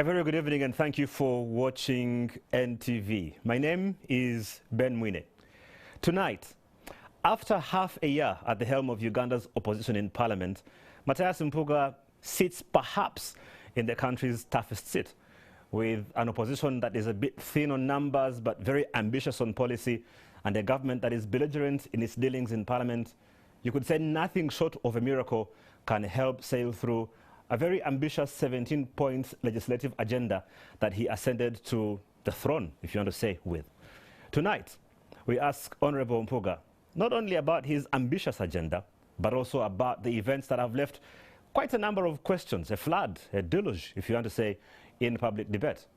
A very good evening and thank you for watching NTV. My name is Ben Mwine. Tonight, after half a year at the helm of Uganda's opposition in parliament, Matthias Mpuuga sits perhaps in the country's toughest seat, with an opposition that is a bit thin on numbers but very ambitious on policy, and a government that is belligerent in its dealings in parliament. You could say nothing short of a miracle can help sail through a very ambitious 17-point legislative agenda that he ascended to the throne, if you want to say, with. Tonight, we ask Honorable Mpuuga not only about his ambitious agenda, but also about the events that have left quite a number of questions, a flood, a deluge, if you want to say, in public debate.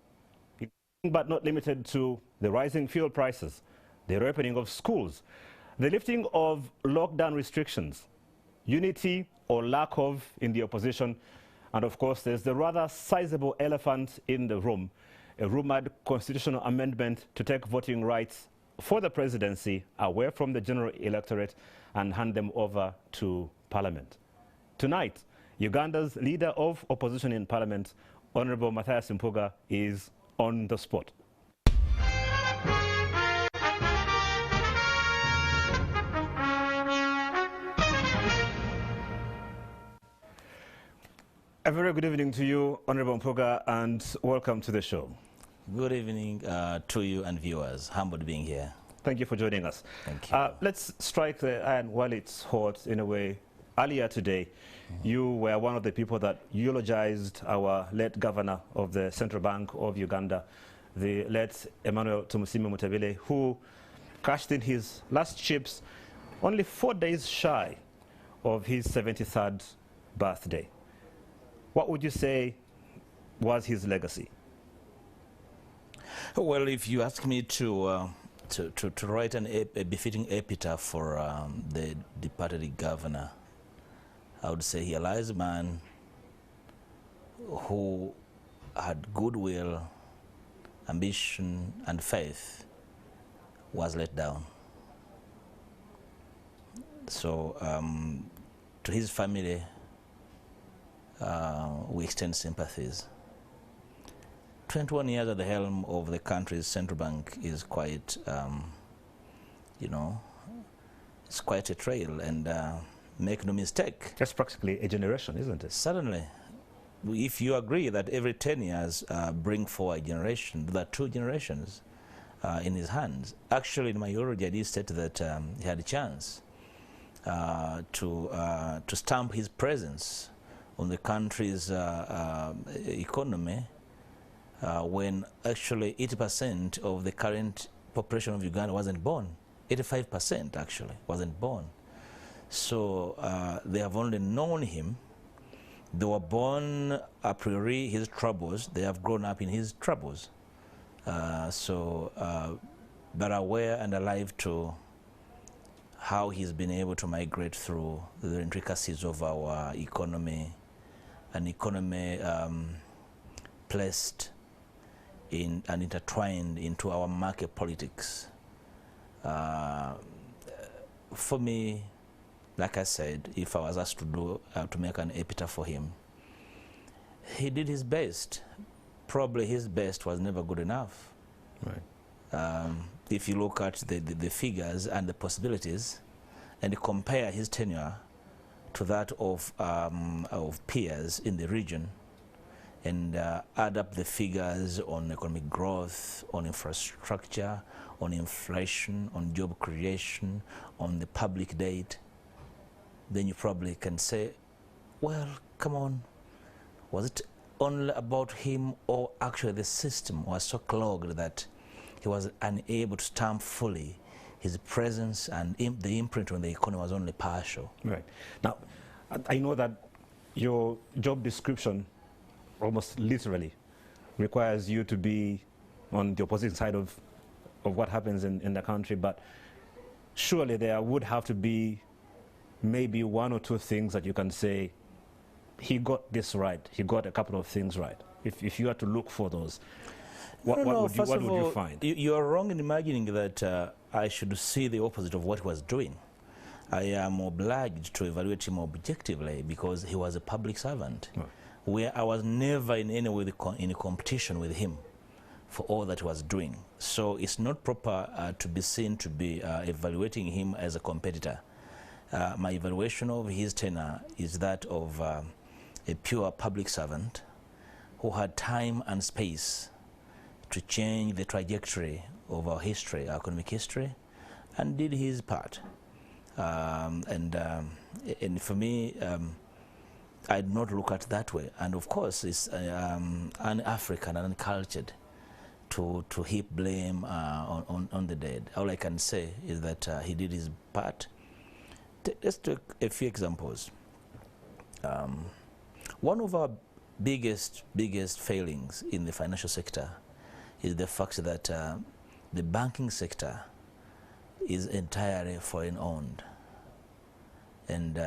But not limited to the rising fuel prices, the reopening of schools, the lifting of lockdown restrictions, unity or lack of in the opposition, and of course there's the rather sizable elephant in the room, a rumoured constitutional amendment to take voting rights for the presidency away from the general electorate and hand them over to parliament. Tonight, Uganda's leader of opposition in parliament, Honorable Matthias Mpuuga, is on the spot. A very good evening to you, Honorable Mpuuga, and welcome to the show. Good evening to you and viewers. Humbled being here. Thank you for joining us. Thank you. Let's strike the iron while it's hot, in a way. Earlier today, you were one of the people that eulogized our late governor of the Central Bank of Uganda, the late Mutebile, who cashed in his last chips only 4 days shy of his 73rd birthday. What would you say was his legacy? Well, if you ask me to write a befitting epitaph for the departed governor, I would say he lies a man who had goodwill, ambition, and faith, was let down. So to his family, we extend sympathies. 21 years at the helm of the country's central bank is quite, you know, it's quite a trail, and make no mistake. That's practically a generation, isn't it? Certainly. If you agree that every 10 years bring forward a generation, there are 2 generations in his hands. Actually, in my eulogy, I did state that he had a chance to stamp his presence on the country's economy when actually 80% of the current population of Uganda wasn't born. 85% actually wasn't born. So they have only known him. They were born a priori his troubles. They have grown up in his troubles. But aware and alive to how he's been able to migrate through the intricacies of our economy, an economy placed in and intertwined into our market politics. For me, like I said, if I was asked to make an epitaph for him, he did his best. Probably his best was never good enough. Right. If you look at the figures and the possibilities, and compare his tenure to that of peers in the region, and add up the figures on economic growth, on infrastructure, on inflation, on job creation, on the public debt, then you probably can say, well, come on, was it only about him, or actually the system was so clogged that he was unable to stamp fully his presence, and the imprint on the economy was only partial. Right. Now, I know that your job description almost literally requires you to be on the opposite side of what happens in the country, but surely there would have to be maybe 1 or 2 things that you can say, he got this right, he got a couple of things right. If you had to look for those, what would you find? You are wrong in imagining that I should see the opposite of what he was doing. I am obliged to evaluate him objectively because he was a public servant. where I was never in any way in a competition with him for all that he was doing. So it's not proper to be seen to be evaluating him as a competitor. My evaluation of his tenure is that of a pure public servant who had time and space to change the trajectory of our history, our economic history, and did his part. And for me, I do not look at it that way. And of course, it's un-African and uncultured to heap blame on the dead. All I can say is that he did his part. Let's take a few examples. One of our biggest failings in the financial sector is the fact that the banking sector is entirely foreign owned. And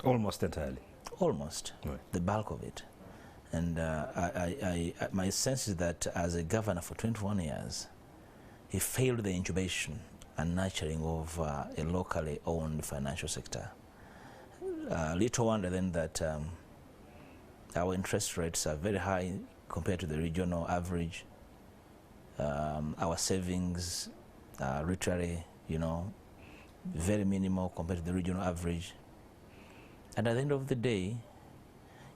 almost entirely. Almost, right. The bulk of it. And my sense is that as a governor for 21 years, he failed the incubation and nurturing of a locally owned financial sector. Little wonder then that our interest rates are very high compared to the regional average. Our savings are literally, very minimal compared to the regional average. And at the end of the day,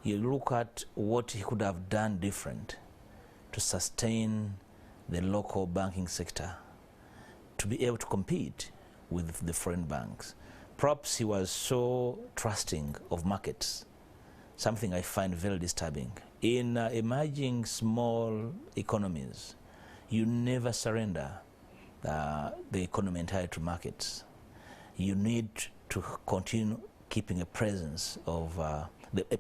you look at what he could have done different to sustain the local banking sector, to be able to compete with the foreign banks. Perhaps he was so trusting of markets, something I find very disturbing. In emerging small economies, you never surrender the economy entirely to markets. You need to continue keeping a presence of a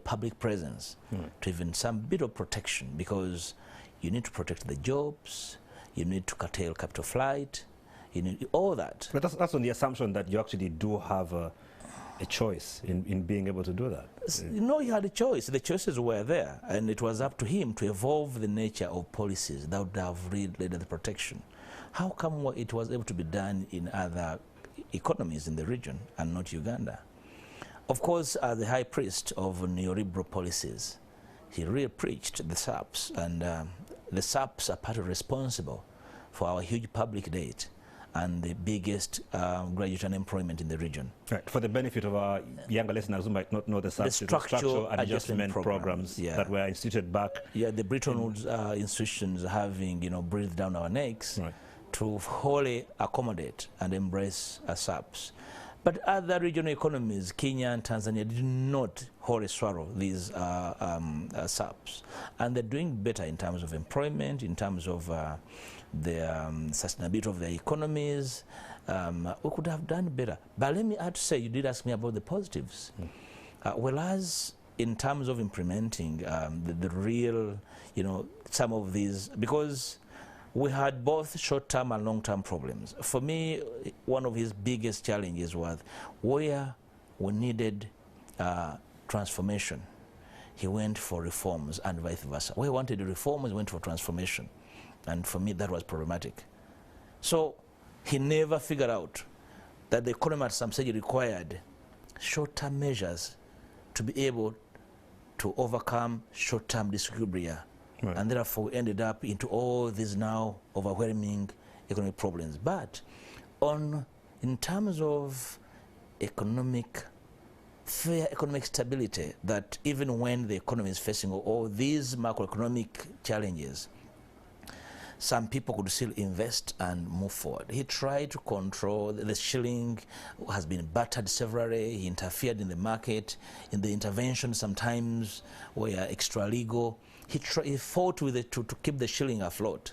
public presence to even some bit of protection, because you need to protect the jobs, you need to curtail capital flight, you need all that. But that's on the assumption that you actually do have a choice in being able to do that. No, he had a choice. The choices were there, and it was up to him to evolve the nature of policies that would have really led to the protection. How come it was able to be done in other economies in the region and not Uganda? Of course, as the high priest of neoliberal policies, he really preached the SAPs, and the SAPs are partly responsible for our huge public debt and the biggest graduate unemployment in the region. Right. For the benefit of our younger listeners who might not know the SAPs, the structural adjustment programs that were instituted back. Yeah, the Bretton Woods institutions having breathed down our necks to wholly accommodate and embrace SAPs. But other regional economies, Kenya and Tanzania, did not wholly swallow these SAPs. And they're doing better in terms of employment, in terms of the sustainability of their economies. We could have done better. But let me add to say, you did ask me about the positives. Whereas in terms of implementing the real, some of these, because we had both short-term and long-term problems. For me, one of his biggest challenges was where we needed transformation, he went for reforms, and vice versa. Where he wanted reforms, he went for transformation. And for me, that was problematic. So he never figured out that the economy at some stage required short-term measures to be able to overcome short-term disequilibria. Right. And therefore we ended up into all these now overwhelming economic problems. But in terms of fair economic stability, that even when the economy is facing all these macroeconomic challenges, some people could still invest and move forward. He tried to control the shilling, has been battered severally. He interfered in the market, in the intervention sometimes were extra legal. He fought with it to keep the shilling afloat,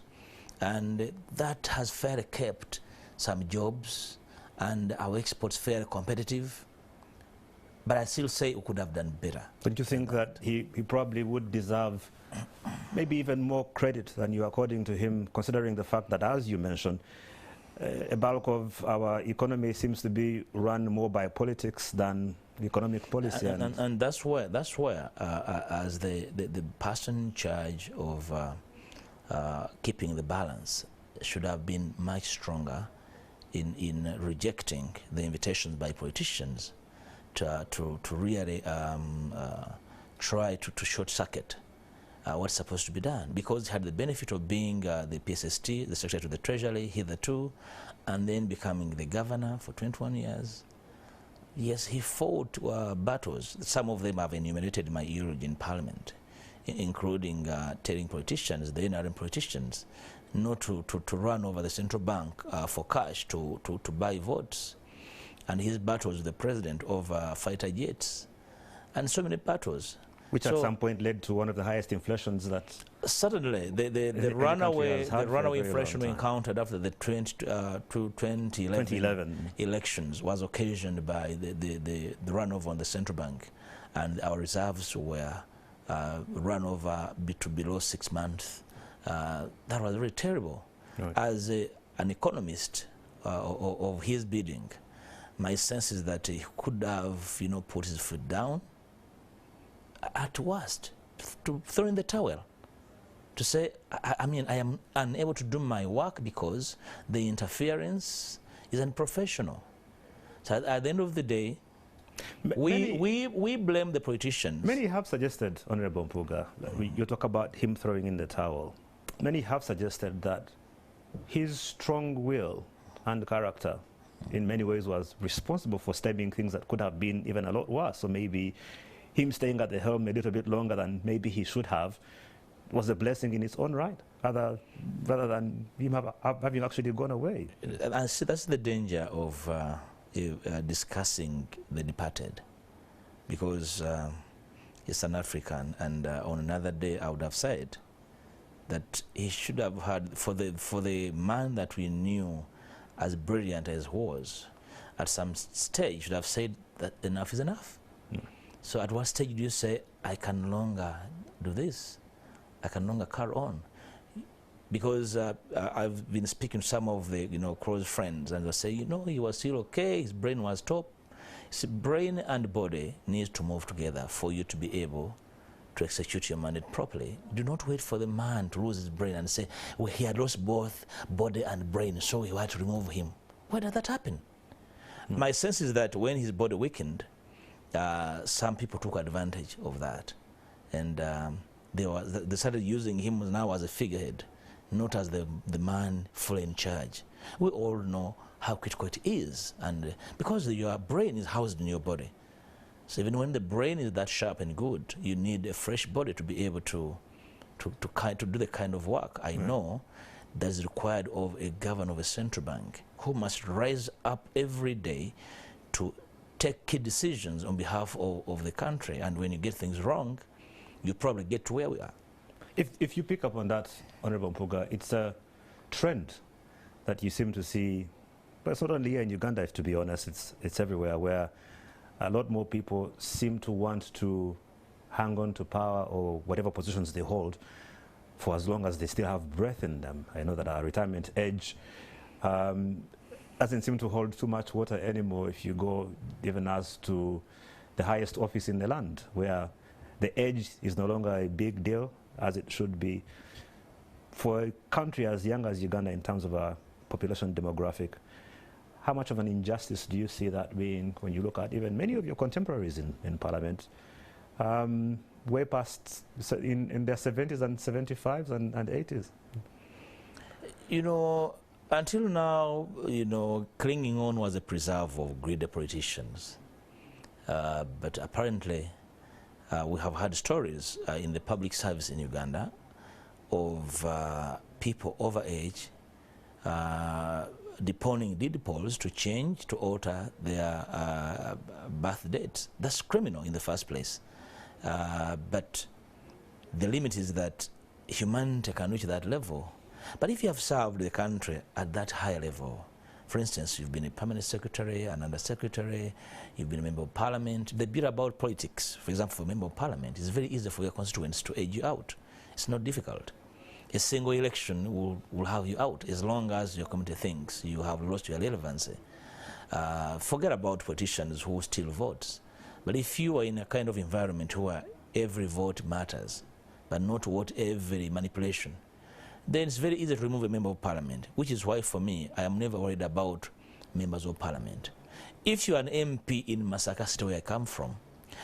and that has fairly kept some jobs and our exports fairly competitive. But I still say we could have done better. Don't you think that he probably would deserve maybe even more credit than you according to him, considering the fact that, as you mentioned, a bulk of our economy seems to be run more by politics than economic policy? And that's where as the person in charge of keeping the balance should have been much stronger in rejecting the invitations by politicians to really try to short-circuit what's supposed to be done, because he had the benefit of being the PSST, the Secretary to the Treasury, hitherto, and then becoming the governor for 21 years. Yes, he fought battles. Some of them have enumerated my eulogy in Parliament, including telling politicians, the NRM politicians, not to run over the central bank for cash to buy votes, and his battles with the president over fighter jets, and so many battles. Which at some point led to one of the highest inflations that... Certainly, the runaway inflation we encountered after the 2011 elections was occasioned by the runover on the central bank, and our reserves were run over to below 6 months. That was very terrible. Right. As an economist of his bidding, my sense is that he could have, put his foot down, at worst, to throw in the towel, to say, I am unable to do my work because the interference is unprofessional. So at the end of the day, we blame the politicians. Many have suggested, Honorable Mpuuga, you talk about him throwing in the towel. Many have suggested that his strong will and character in many ways was responsible for stemming things that could have been even a lot worse. So maybe him staying at the helm a little bit longer than maybe he should have was a blessing in its own right, rather than him having actually gone away. I see that's the danger of discussing the departed, because he's an African, and on another day I would have said that he should have had, for the man that we knew as brilliant as he was, at some stage should have said that enough is enough. Mm. So at what stage do you say, I can no longer do this? I can no longer carry on? Because I've been speaking to some of the close friends, and they say, he was still okay, his brain was top. See, brain and body needs to move together for you to be able to execute your mandate properly. Do not wait for the man to lose his brain and say, well, he had lost both body and brain, so we had to remove him. Why did that happen? Mm. My sense is that when his body weakened, some people took advantage of that, and they started using him now as a figurehead, not as the man fully in charge. We all know how critical it is, and because your brain is housed in your body. So even when the brain is that sharp and good, you need a fresh body to be able to do the kind of work I know that is required of a governor of a central bank, who must rise up every day to take key decisions on behalf of the country. And when you get things wrong, you probably get to where we are. If you pick up on that, Honorable Mpuuga, it's a trend that you seem to see, but it's not only here in Uganda, to be honest, it's everywhere, where a lot more people seem to want to hang on to power or whatever positions they hold for as long as they still have breath in them. I know that our retirement age doesn't seem to hold too much water anymore if you go even as to the highest office in the land, where the age is no longer a big deal as it should be. For a country as young as Uganda in terms of our population demographic, how much of an injustice do you see that being when you look at even many of your contemporaries in Parliament, way past in their 70s and 75s and 80s? Until now, clinging on was a preserve of greedy politicians. But apparently, we have had stories in the public service in Uganda of people over age deponing deed polls to change, to alter their birth dates. That's criminal in the first place. But the limit is that humanity can reach that level. But if you have served the country at that high level, for instance, you've been a permanent secretary, an undersecretary, you've been a member of parliament, the bit about politics, for example, for a member of parliament, it's very easy for your constituents to age you out. It's not difficult. A single election will have you out as long as your community thinks you have lost your relevancy. Forget about politicians who steal votes. But if you are in a kind of environment where every vote matters, but not every manipulation, then it's very easy to remove a member of parliament, which is why, for me, I am never worried about members of parliament. If you're an MP in Masaka City, where I come from,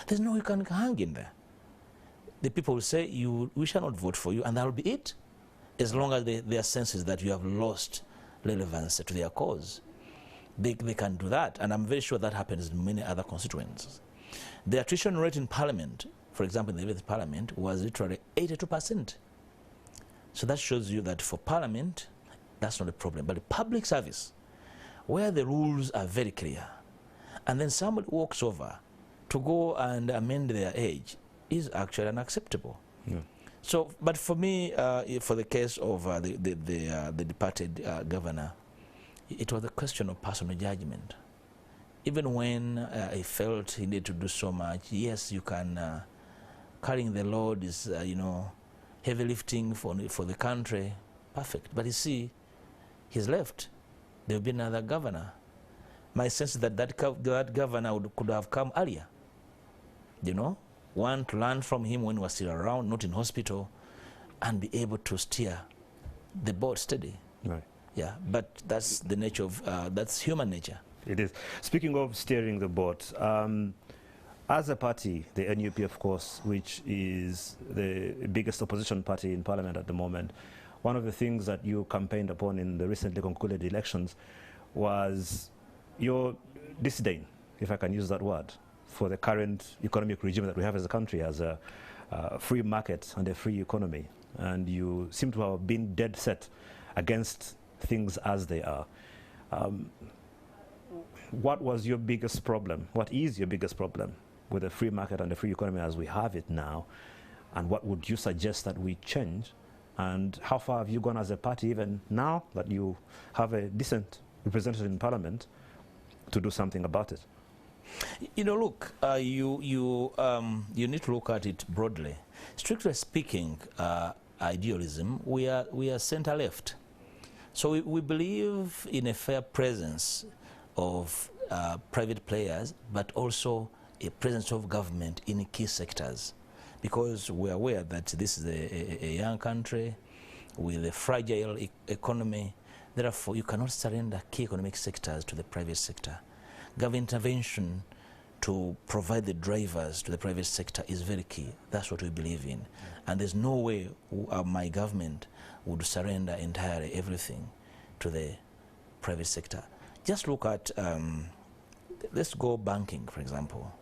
there's no way you can hang in there. the people will say, we shall not vote for you, and that will be it, as long as their sense is that you have lost relevance to their cause. They can do that, and I'm very sure that happens in many other constituencies. The attrition rate in Parliament, for example, in the 11th Parliament, was literally 82%. So that shows you that for Parliament, that's not a problem. But the public service, where the rules are very clear, and then somebody walks over to go and amend their age, is actually unacceptable. Yeah. So, but for me, for the case of the departed governor, it was a question of personal judgment. Even when he felt he needed to do so much, yes, you can, carrying the load is, you know, heavy lifting for the country, perfect. But you see, he's left. There will be another governor. My sense is that governor could have come earlier, you know, one to learn from him when he was still around, not in hospital, and be able to steer the boat steady. Right. Yeah, but that's the nature of, that's human nature. It is. Speaking of steering the boat, as a party, the NUP, of course, which is the biggest opposition party in Parliament at the moment, one of the things that you campaigned upon in the recently concluded elections was your disdain, if I can use that word, for the current economic regime that we have as a country, as a free market and a free economy. And you seem to have been dead set against things as they are. What was your biggest problem? What is your biggest problem with a free market and a free economy as we have it now? And what would you suggest that we change? And how far have you gone as a party, even now that you have a decent representative in Parliament, to do something about it? You know, look, you need to look at it broadly. Strictly speaking, idealism, we are center-left. So we believe in a fair presence of private players, but also a presence of government in key sectors. Because we're aware that this is a young country with a fragile economy. Therefore, you cannot surrender key economic sectors to the private sector. Government intervention to provide the drivers to the private sector is very key. That's what we believe in. And there's no way my government would surrender entirely everything to the private sector. Just look at, let's go banking, for example.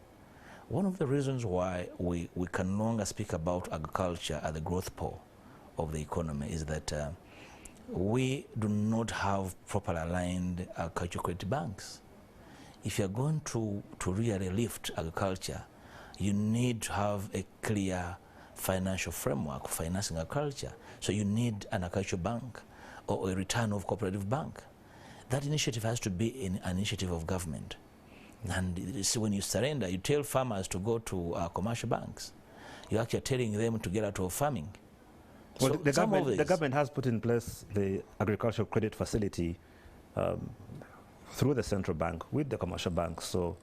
One of the reasons why we can no longer speak about agriculture as the growth pole of the economy is that we do not have properly aligned agricultural credit banks. If you're going to really lift agriculture, you need to have a clear financial framework for financing agriculture. So you need an agricultural bank or a return of cooperative bank. That initiative has to be an initiative of government. And so when you surrender, you tell farmers to go to commercial banks. You're actually telling them to get out of farming. Well, so the government has put in place the agricultural credit facility through the central bank with the commercial banks. So,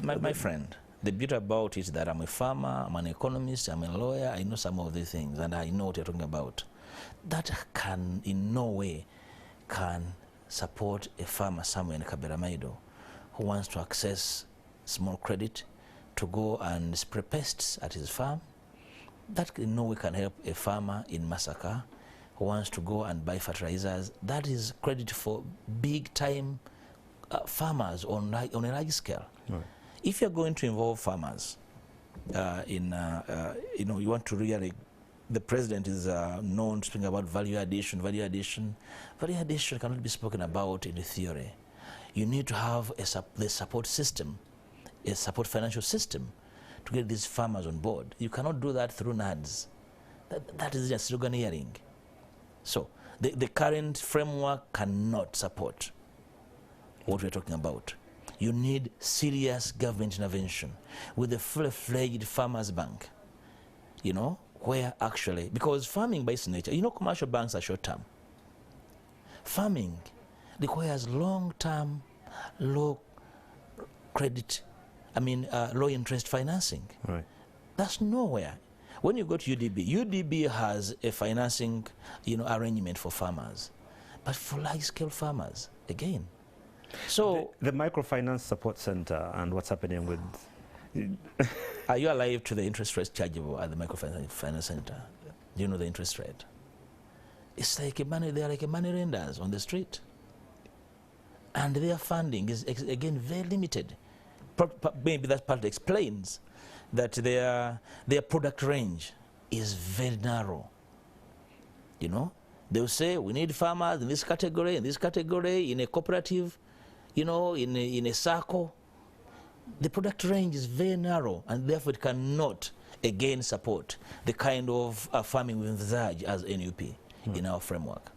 my friend, the beauty about it is that I'm a farmer, I'm an economist, I'm a lawyer, I know some of these things, and I know what you're talking about. That can, in no way, can support a farmer somewhere in Kaberamaido who wants to access small credit to go and spray pests at his farm. That in no way can help a farmer in Masaka who wants to go and buy fertilizers. That is credit for big-time farmers on a large scale. Right. If you're going to involve farmers you know, you want to really, the president is known to speak about value addition. Value addition cannot be spoken about in the theory. You need to have the support system, a support financial system to get these farmers on board. You cannot do that through NADS. That is just sloganeering. So the current framework cannot support what we're talking about. You need serious government intervention with a full-fledged farmers bank, you know, where actually, because farming by its nature, you know, commercial banks are short-term. Farming requires long-term, low credit, low interest financing. Right. That's nowhere. When you go to UDB has a financing, you know, arrangement for farmers, but for large-scale farmers, again. So the microfinance support center and what's happening with Are you alive to the interest rates chargeable at the microfinance center? Do you know the interest rate? It's like a money, they are like a money lenders on the street. And their funding is, again, very limited. Maybe that part explains that their product range is very narrow. You know, they'll say, we need farmers in this category, in a cooperative, you know, in a circle. The product range is very narrow, and therefore it cannot, again, support the kind of farming we envisage as NUP in our framework.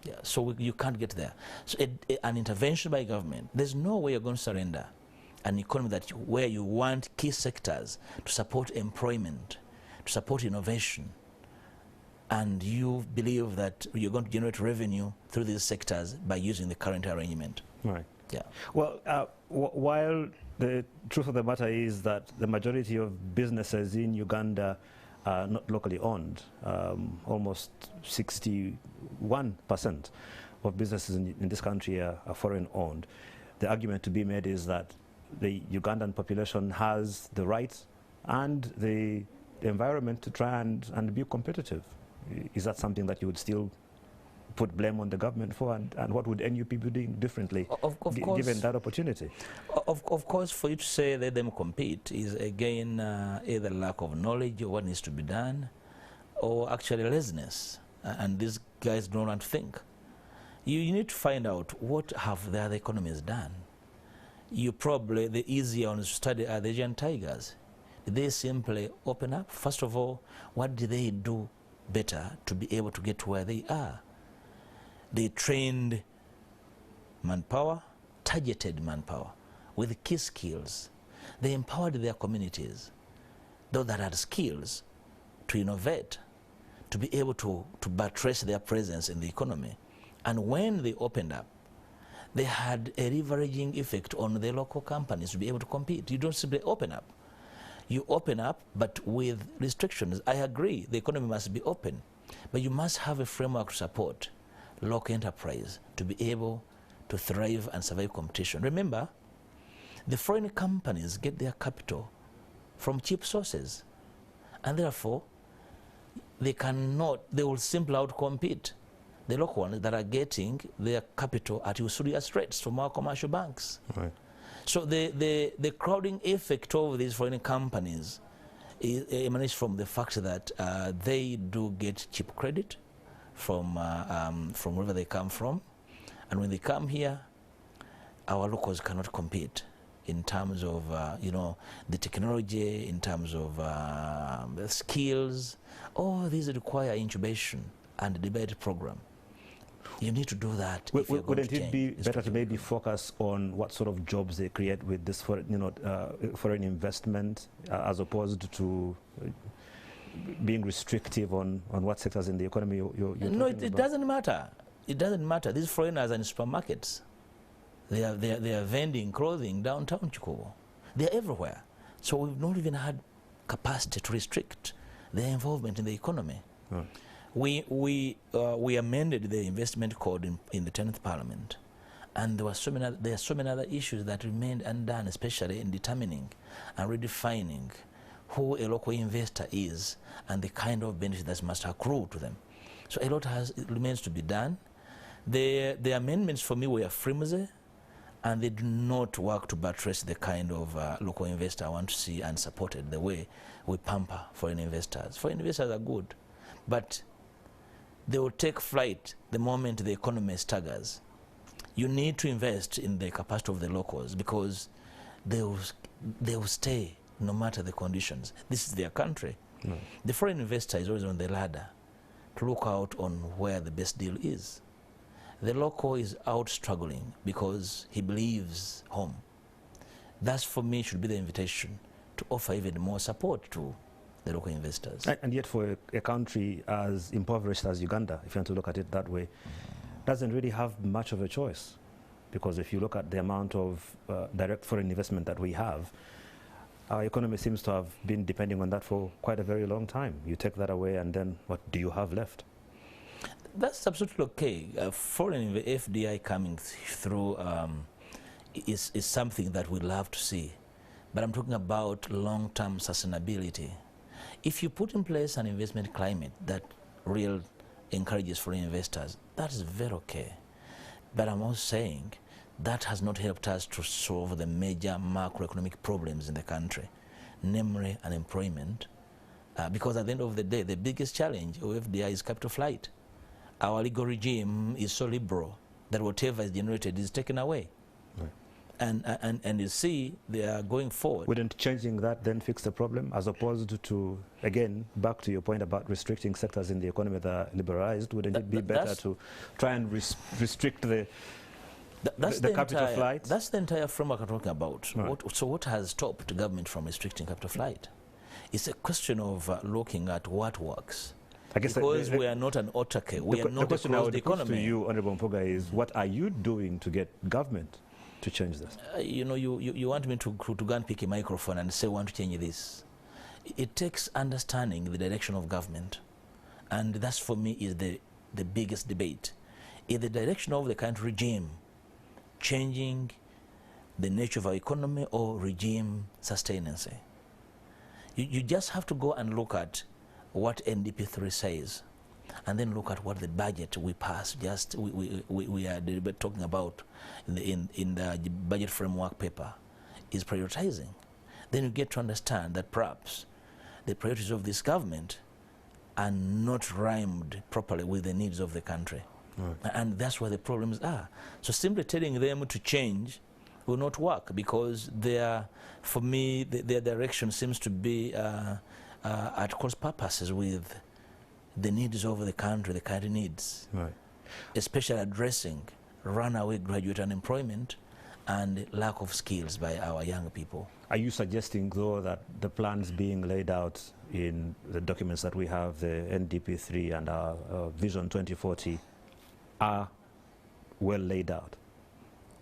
Yeah, so you can't get there. So an intervention by government, there's no way you're going to surrender an economy where you want key sectors to support employment, to support innovation, and you believe that you're going to generate revenue through these sectors by using the current arrangement. Right. Yeah. Well, while the truth of the matter is that the majority of businesses in Uganda are not locally owned, almost 61% of businesses in this country are foreign owned. The argument to be made is that the Ugandan population has the right and the environment to try and be competitive. Is that something that you would still put blame on the government for, and what would NUP be doing differently given that opportunity? Of course, for you to say let them compete is again either lack of knowledge of what needs to be done, or actually laziness, and these guys don't want to think. You need to find out what have the other economies done. You probably, the easier ones to study are the Asian tigers. They simply open up. First of all, what do they do better to be able to get to where they are? They trained manpower, targeted manpower, with key skills. They empowered their communities, those that had skills, to innovate, to be able to buttress their presence in the economy. And when they opened up, they had a leveraging effect on the local companies to be able to compete. You don't simply open up. You open up, but with restrictions. I agree, the economy must be open, but you must have a framework to support local enterprise to be able to thrive and survive competition. Remember, the foreign companies get their capital from cheap sources, and therefore they will simply outcompete the local ones that are getting their capital at usurious rates from our commercial banks. Right. So the crowding effect of these foreign companies emanates from the fact that they do get cheap credit from wherever they come from, and when they come here, our locals cannot compete in terms of you know, the technology, in terms of the skills. All these require incubation and a debate program. You need to do that. Wouldn't it be better to maybe focus on what sort of jobs they create with this foreign investment, as opposed to being restrictive on what sectors in the economy you're No, it doesn't matter. It doesn't matter. These foreigners are in supermarkets. They are vending clothing downtown Chikobo. They are everywhere. So we've not even had capacity to restrict their involvement in the economy. Right. We amended the investment code in the 10th Parliament, and there are so many other issues that remained undone, especially in determining and redefining who a local investor is and the kind of benefit that must accrue to them. So a lot remains to be done. The amendments for me were flimsy, and they do not work to buttress the kind of local investor I want to see and supported the way we pamper foreign investors. Foreign investors are good, but they will take flight the moment the economy staggers. You need to invest in the capacity of the locals, because they will stay no matter the conditions. This is their country. No. The foreign investor is always on the ladder to look out on where the best deal is. The local is out struggling because he believes home. That, for me, should be the invitation to offer even more support to the local investors. And yet for a country as impoverished as Uganda, if you want to look at it that way, doesn't really have much of a choice. Because if you look at the amount of direct foreign investment that we have, our economy seems to have been depending on that for quite a very long time. You take that away, and then what do you have left? That's absolutely okay. Foreign FDI coming through is something that we love to see. but I'm talking about long-term sustainability. If you put in place an investment climate that really encourages foreign investors, that is very okay. But I'm also saying that has not helped us to solve the major macroeconomic problems in the country, namely unemployment, because at the end of the day, the biggest challenge of FDI is capital flight. Our legal regime is so liberal that whatever is generated is taken away. Right. And you see, they are going forward. Wouldn't changing that then fix the problem, as opposed to, again, back to your point about restricting sectors in the economy that are liberalized? Wouldn't it be better to try and restrict the capital flight? That's the entire framework I'm talking about. Right. So what has stopped the government from restricting capital flight? It's a question of looking at what works. I guess because we are not an autarky, we are not a closed economy. To you, Honorable Mpuuga, is what are you doing to get government to change this? You know, you want me to go and pick a microphone and say, want to change this. It takes understanding the direction of government. And that's, for me, is the biggest debate. Is the direction of the country regime changing the nature of our economy or regime sustenance? You just have to go and look at what NDP3 says, and then look at what the budget we passed, we are talking about in the budget framework paper is prioritizing. Then you get to understand that perhaps the priorities of this government are not rhymed properly with the needs of the country. Right. And that's where the problems are. So simply telling them to change will not work, because for me, their direction seems to be at cross purposes with the needs of the country needs. Right. Especially addressing runaway graduate unemployment and lack of skills by our young people. Are you suggesting, though, that the plans being laid out in the documents that we have, the NDP3 and our Vision 2040, are well laid out?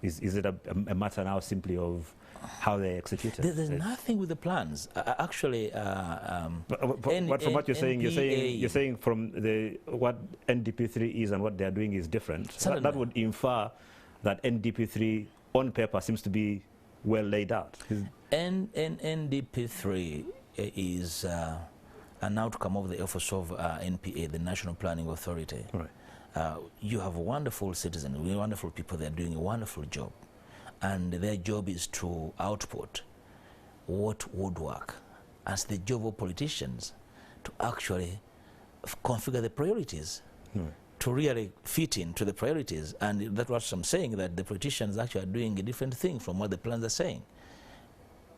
Is it a matter now simply of how they executed? There's nothing with the plans. Actually, but from what you're saying, you're saying from what NDP3 is and what they are doing is different. That would infer that NDP3 on paper seems to be well laid out. NDP3 is an outcome of the efforts of NPA, the National Planning Authority. Right. You have wonderful citizens, wonderful people. They're doing a wonderful job, and their job is to output what would work. As the job of politicians to actually configure the priorities, to really fit into the priorities. And that's what I'm saying, that the politicians actually are doing a different thing from what the plans are saying.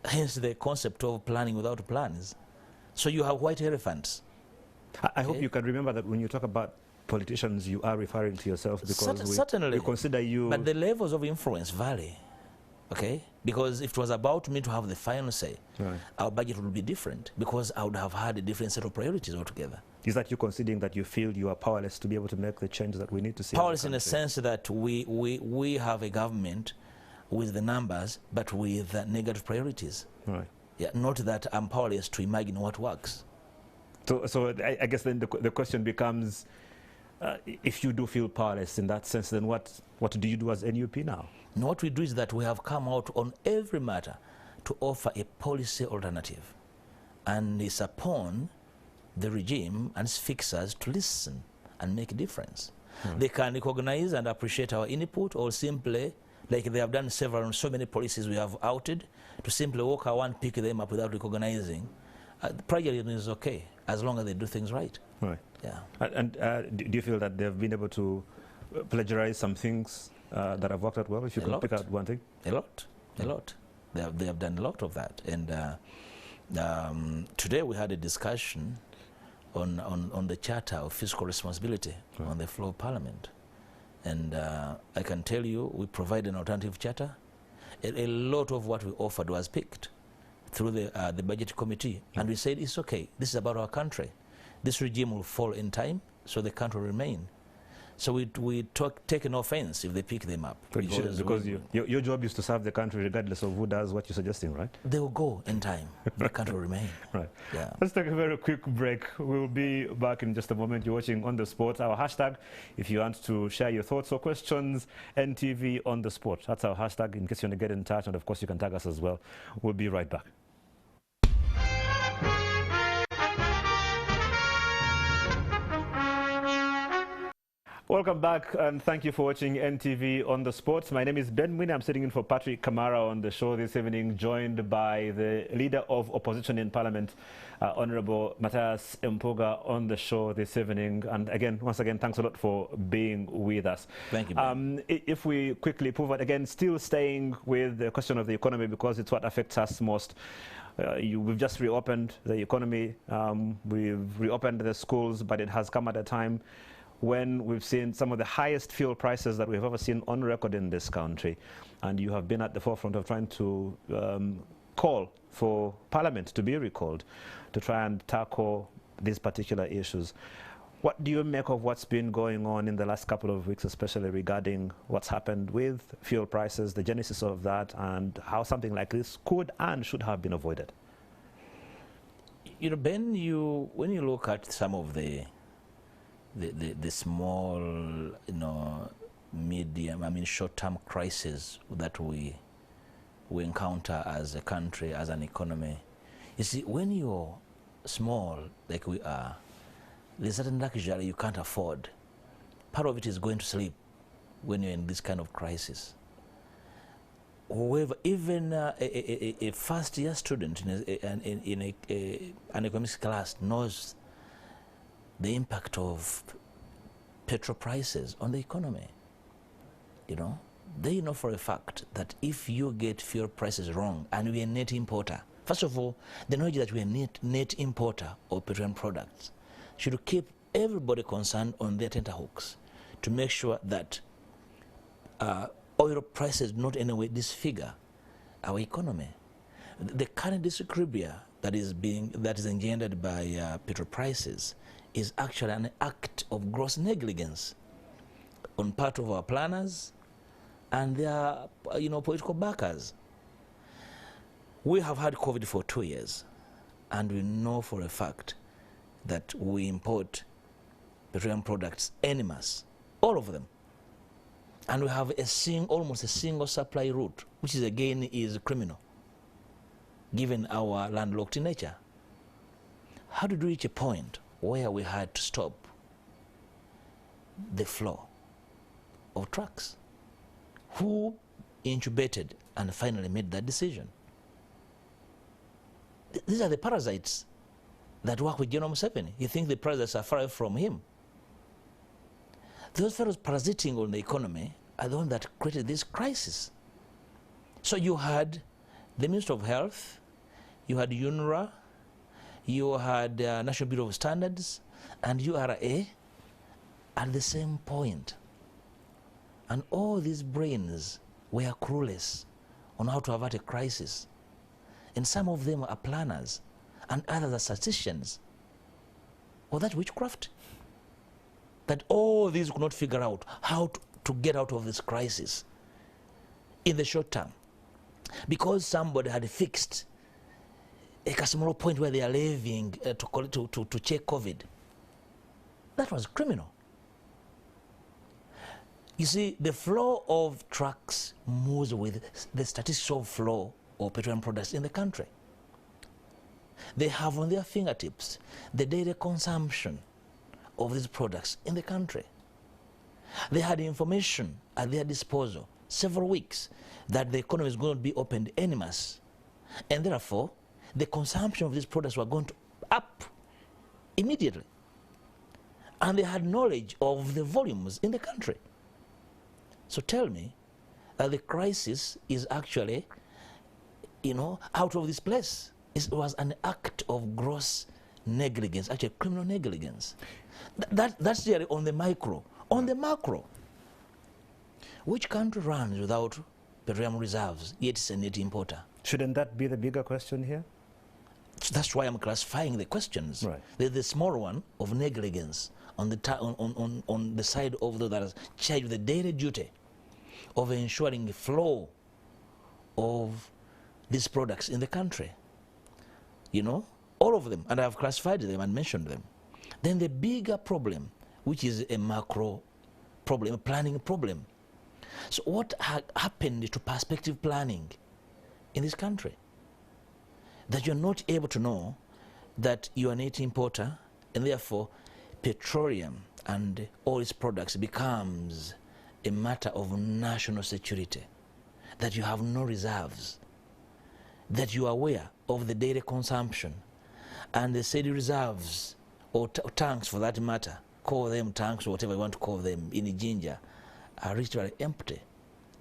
Hence the concept of planning without plans. So you have white elephants. I hope you can remember that when you talk about politicians, you are referring to yourself, because certainly, we consider you... But the levels of influence vary, okay? Because if it was about me to have the final say, right, our budget would be different, because I would have had a different set of priorities altogether. Is that you considering that you feel you are powerless to be able to make the change that we need to see? Powerless in the sense that we have a government with the numbers, but with negative priorities. Right. Yeah, not that I'm powerless to imagine what works. So I guess then the question becomes, if you do feel powerless in that sense, then what do you do as NUP now? And what we do is that we have come out on every matter to offer a policy alternative. And it's upon the regime and its fixers to listen and make a difference. They can recognize and appreciate our input, or simply, like they have done so many policies we have outed, to simply walk out and pick them up without recognizing. Plagiarism is okay, as long as they do things right. Right. Yeah. And do you feel that they've been able to plagiarize some things that have worked out well? If you could pick out one thing. A lot. They have done a lot of that. And today we had a discussion on the Charter of Fiscal Responsibility on the floor of Parliament. And I can tell you, we provide an alternative charter. A lot of what we offered was picked through the budget committee. And we said, it's okay, this is about our country. This regime will fall in time, so the country will remain. So we take an offense if they pick them up. Because your job is to serve the country regardless of who does what you're suggesting, right? They will go in time. The country will remain. Right. Yeah. Let's take a very quick break. We'll be back in just a moment. You're watching On The Spot. Our hashtag, if you want to share your thoughts or questions, NTV On The Spot. That's our hashtag in case you want to get in touch. And of course, you can tag us as well. We'll be right back. Welcome back, and thank you for watching NTV On The Spot. My name is Ben Mwine. I'm sitting in for Patrick Kamara on the show this evening, joined by the Leader of Opposition in Parliament, Honourable Matthias Mpuuga, on the show this evening. And again, once again, thanks a lot for being with us. Thank you, Ben. If we quickly pivot again, still staying with the question of the economy, because it's what affects us most. We've just reopened the economy. We've reopened the schools, but it has come at a time when we've seen some of the highest fuel prices that we've ever seen on record in this country. And you have been at the forefront of trying to call for Parliament to be recalled to try and tackle these particular issues. What do you make of what's been going on in the last couple of weeks, especially regarding what's happened with fuel prices, the genesis of that, and how something like this could and should have been avoided? You know, Ben, when you look at some of the small, medium, short-term crises that we encounter as a country, as an economy. You see, when you're small, like we are, there's certain luxury you can't afford. Part of it is going to sleep when you're in this kind of crisis. However, even a first-year student in an economics class knows the impact of petrol prices on the economy. They know for a fact that if you get fuel prices wrong, and we're a net importer, first of all, the knowledge that we're a net importer of petroleum products should keep everybody concerned on their tenterhooks to make sure that oil prices do not in any way disfigure our economy. The current disequilibrium that is engendered by petrol prices is actually an act of gross negligence on part of our planners and their political backers. We have had COVID for 2 years, and we know for a fact that we import petroleum products en masse, all of them. And we have almost a single supply route, which is again is criminal, given our landlocked nature. How did we reach a point where we had to stop the flow of trucks? Who incubated and finally made that decision? These are the parasites that work with General Museveni. You think the parasites are far away from him? Those fellows parasiting on the economy are the ones that created this crisis. So you had the Minister of Health, you had UNRWA, you had National Bureau of Standards, and URA at the same point. And all these brains were clueless on how to avert a crisis. And some of them are planners, and others are statisticians. Well, that's witchcraft. That all these could not figure out how to get out of this crisis in the short term. Because somebody had fixed a small point where they are levying to check COVID. That was criminal. You see, the flow of trucks moves with the statistical flow of petroleum products in the country. They have on their fingertips the daily consumption of these products in the country. They had information at their disposal several weeks that the economy is going to be opened en masse, and therefore the consumption of these products were going to up immediately. And they had knowledge of the volumes in the country. So tell me that the crisis is actually, out of this place. It was an act of gross negligence, actually criminal negligence. That's really on the micro. On the macro, which country runs without petroleum reserves, yet it's a net importer? Shouldn't that be the bigger question here? That's why I'm classifying the questions. Right. There's the small one of negligence on the side of those that are charged with the daily duty of ensuring the flow of these products in the country. You know, all of them, and I've classified them and mentioned them. Then the bigger problem, which is a macro problem, a planning problem. So what happened to perspective planning in this country? That you're not able to know that you are a net importer, and therefore petroleum and all its products becomes a matter of national security, that you have no reserves, that you are aware of the daily consumption, and the said reserves, or tanks for that matter, call them tanks or whatever you want to call them, in Jinja, are literally empty.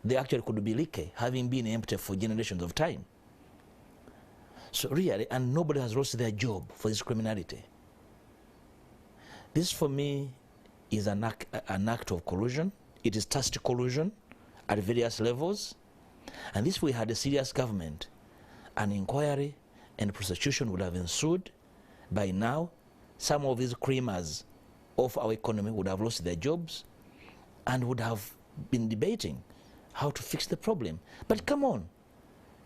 They actually could be leaky, having been empty for generations of time. So really, and nobody has lost their job for this criminality. This for me is an act of collusion. It is tacit collusion at various levels. And this, we had a serious government, an inquiry and prosecution would have ensued. By now, some of these creamers of our economy would have lost their jobs and would have been debating how to fix the problem. But come on,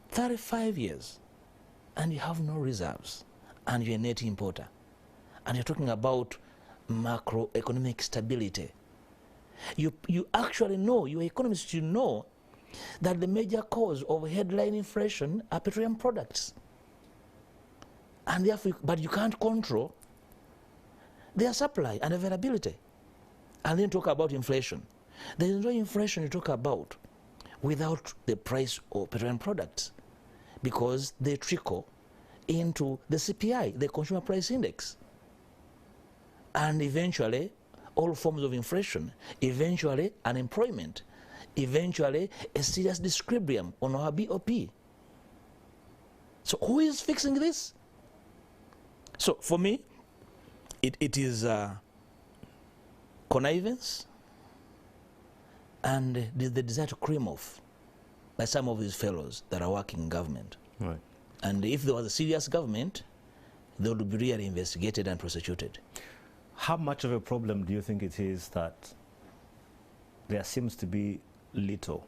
35 years, and you have no reserves, and you're a net importer, and you're talking about macroeconomic stability. You actually know, your economists should know, that the major cause of headline inflation are petroleum products. And therefore, but you can't control their supply and availability. And then talk about inflation. There is no inflation you talk about without the price of petroleum products, because they trickle into the CPI, the Consumer Price Index. And eventually, all forms of inflation, eventually unemployment, eventually a serious disequilibrium on our BOP. So who is fixing this? So for me, it is connivance and the desire to cream off by some of these fellows that are working in government. Right. And if there was a serious government, they would be really investigated and prosecuted. How much of a problem do you think it is that there seems to be little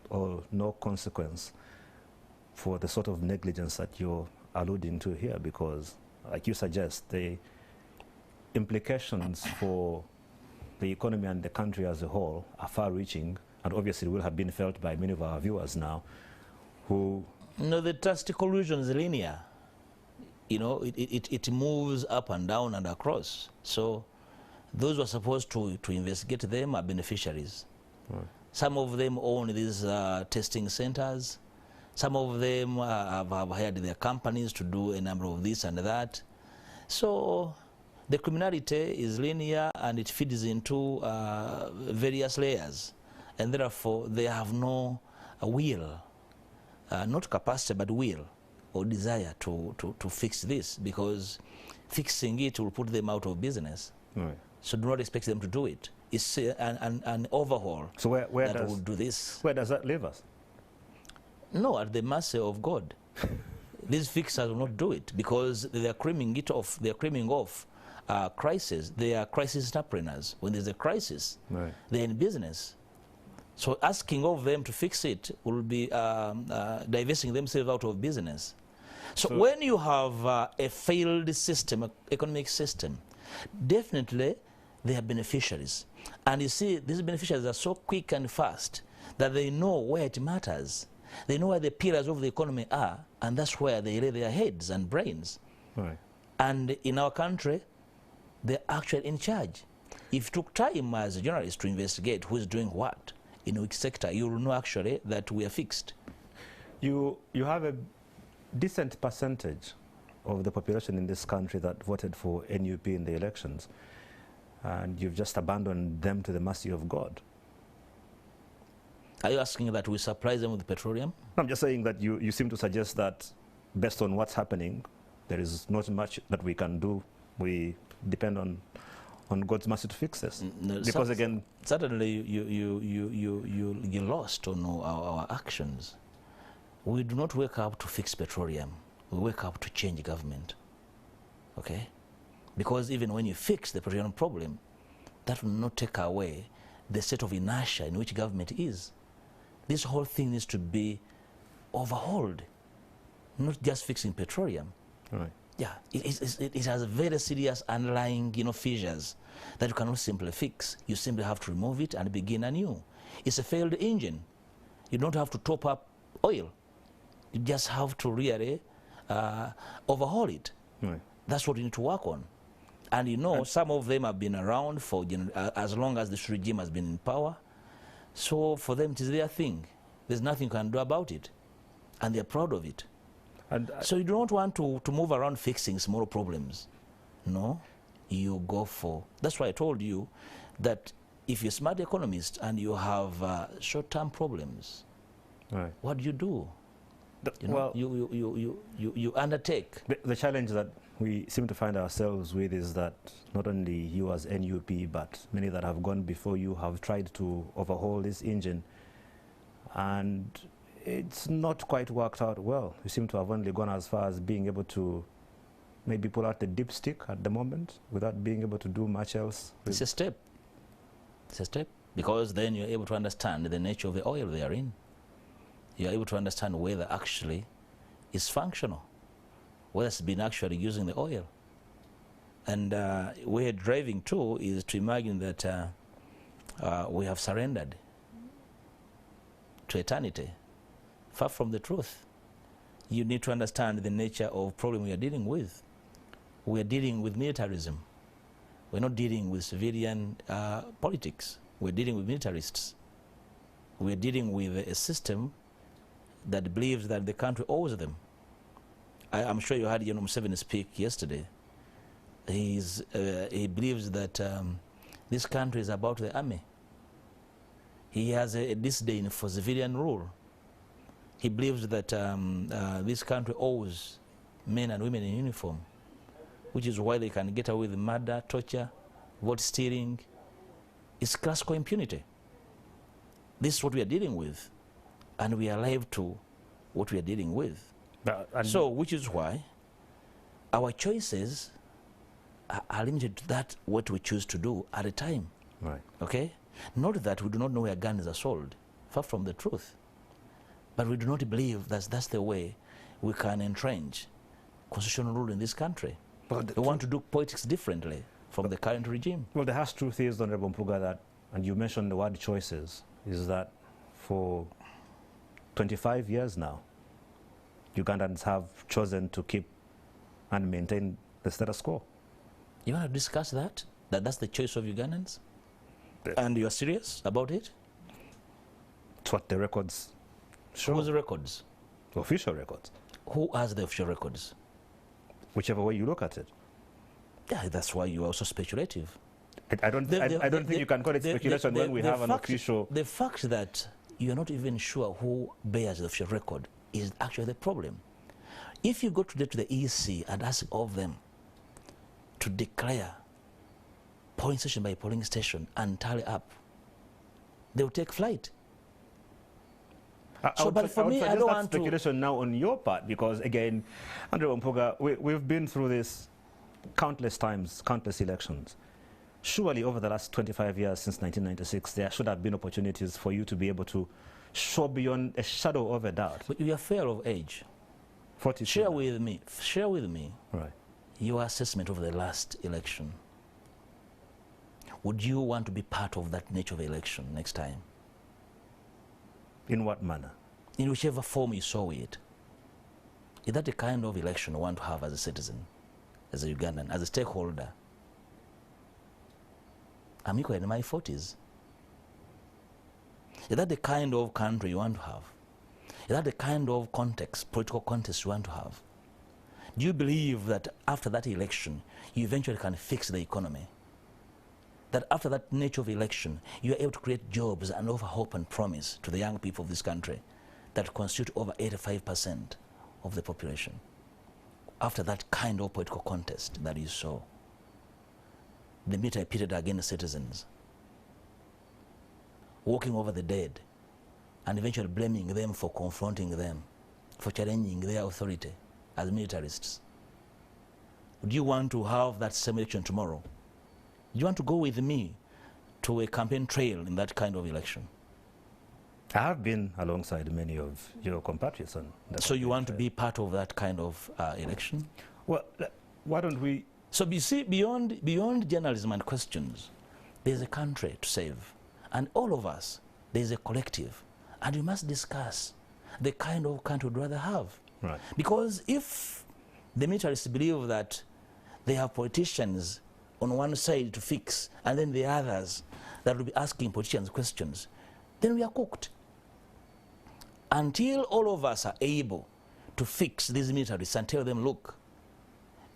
or no consequence for the sort of negligence that you're alluding to here? Because, like you suggest, the implications for the economy and the country as a whole are far-reaching, and obviously will have been felt by many of our viewers now who... No, the tacit collusion is linear. You know, it moves up and down and across. So those who are supposed to investigate them are beneficiaries. Right. Some of them own these testing centers. Some of them have hired their companies to do a number of this and that. So the criminality is linear, and it feeds into various layers. And therefore, they have no will, not capacity, but will or desire to fix this, because fixing it will put them out of business. Right. So do not expect them to do it. It's an overhaul. So where that does, will do this. Where does that leave us? No, at the mercy of God. These fixers will not do it, because they are creaming it off. They are creaming off crisis. They are crisis entrepreneurs. When there's a crisis, right, they're in business. So asking of them to fix it will be divesting themselves out of business. So when you have a failed system, economic system, definitely they are beneficiaries. And you see, these beneficiaries are so quick and fast that they know where it matters. They know where the pillars of the economy are, and that's where they lay their heads and brains. right. And in our country, they're actually in charge. If you took time as a journalist to investigate who is doing what, in which sector, you will know actually that we are fixed. You have a decent percentage of the population in this country that voted for NUP in the elections, and you've just abandoned them to the mercy of God. Are you asking that we supply them with petroleum? I'm just saying that you seem to suggest that based on what's happening, there is not much that we can do. We depend on God's mercy to fix this. No, because again, certainly you lost on our actions. We do not wake up to fix petroleum. We wake up to change government. Okay? Because even when you fix the petroleum problem, that will not take away the state of inertia in which government is. This whole thing needs to be overhauled, not just fixing petroleum. Right. Yeah, it has very serious underlying, fissures that you cannot simply fix. You simply have to remove it and begin anew. It's a failed engine. You don't have to top up oil. You just have to really overhaul it. Right. That's what you need to work on. And some of them have been around for as long as this regime has been in power. So for them, it is their thing. There's nothing you can do about it. And they're proud of it. And so you don't want to move around fixing small problems. No, you go for... That's why I told you that if you're a smart economist and you have short-term problems, right, what do? You undertake. The challenge that we seem to find ourselves with is that not only you as NUP, but many that have gone before you have tried to overhaul this engine, and it's not quite worked out well. You seem to have only gone as far as being able to maybe pull out the dipstick at the moment without being able to do much else. It's a step. It's a step. Because then you're able to understand the nature of the oil they are in. You're able to understand whether actually it's functional, whether it's been actually using the oil. And where we're driving to is to imagine that we have surrendered to eternity. Far from the truth. You need to understand the nature of problem we are dealing with. We are dealing with militarism. We're not dealing with civilian politics. We're dealing with militarists. We're dealing with a system that believes that the country owes them. I'm sure you heard Museveni speak yesterday. He believes that this country is about the army. He has a disdain for civilian rule. He believes that this country owes men and women in uniform, which is why they can get away with murder, torture, vote stealing. It's classical impunity. This is what we are dealing with, and we are alive to what we are dealing with. So, which is why our choices are limited to that what we choose to do at a time. Right. Okay? Not that we do not know where guns are sold, far from the truth. But we do not believe that that's the way we can entrench constitutional rule in this country. We want to do politics differently from the current regime. Well, the harsh truth is, Honorable Mpuuga, that, and you mentioned the word choices, is that for 25 years now, Ugandans have chosen to keep and maintain the status quo. You want to discuss that? That's the choice of Ugandans? And you're serious about it? It's what the records show. Whose records? Official records. Who has the official records? Whichever way you look at it. Yeah, that's why you're also speculative. I don't think you can call it speculation when we have an official... The fact that you're not even sure who bears the official record is actually the problem. If you go today to the EC and ask of them to declare polling station by polling station and tally up, they will take flight. But for me, I don't want speculation now on your part, because again, Honorable Mpuuga, we've been through this countless times, countless elections. Surely over the last 25 years since 1996, there should have been opportunities for you to be able to show beyond a shadow of a doubt. But you are fair of age. Share with me right, your assessment of the last election. Would you want to be part of that nature of election next time? In what manner? In whichever form you saw it. Is that the kind of election you want to have as a citizen, as a Ugandan, as a stakeholder? I'm equal in my 40s. Is that the kind of country you want to have? Is that the kind of context, political context you want to have? Do you believe that after that election, you eventually can fix the economy? That after that nature of election, you are able to create jobs and offer hope and promise to the young people of this country that constitute over 85% of the population? After that kind of political contest that you saw, the meter pitted against citizens, walking over the dead, and eventually blaming them for confronting them, for challenging their authority as militarists. Would you want to have that same election tomorrow? Do you want to go with me to a campaign trail in that kind of election? I have been alongside many of your compatriots on that. So you want to be part of that kind of election? Well, why don't we... So you see, beyond journalism and questions, there's a country to save. And all of us, there's a collective. And we must discuss the kind of country we'd rather have. Right. Because if the militarists believe that they have politicians on one side to fix, and then the others that will be asking politicians questions, then we are cooked. Until all of us are able to fix these militaries and tell them, look,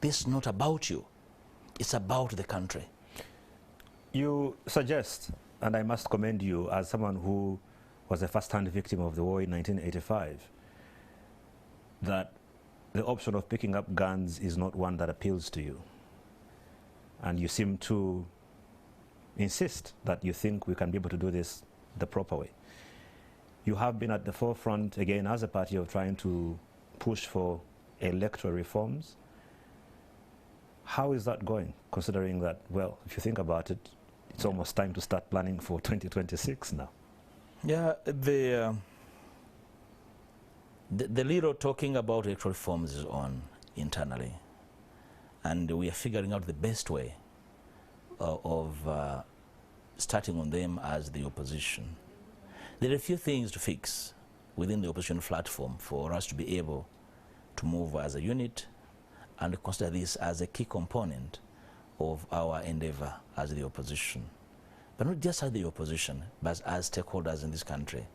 this is not about you, it's about the country. You suggest, and I must commend you as someone who was a first-hand victim of the war in 1985, that the option of picking up guns is not one that appeals to you. And you seem to insist that you think we can be able to do this the proper way. You have been at the forefront, again, as a party, of trying to push for electoral reforms. How is that going, considering that, well, if you think about it, it's almost time to start planning for 2026 now? Yeah, the little talking about electoral reforms is on internally. And we are figuring out the best way of starting on them as the opposition. There are a few things to fix within the opposition platform for us to be able to move as a unit and consider this as a key component of our endeavor as the opposition. But not just as the opposition, but as stakeholders in this country.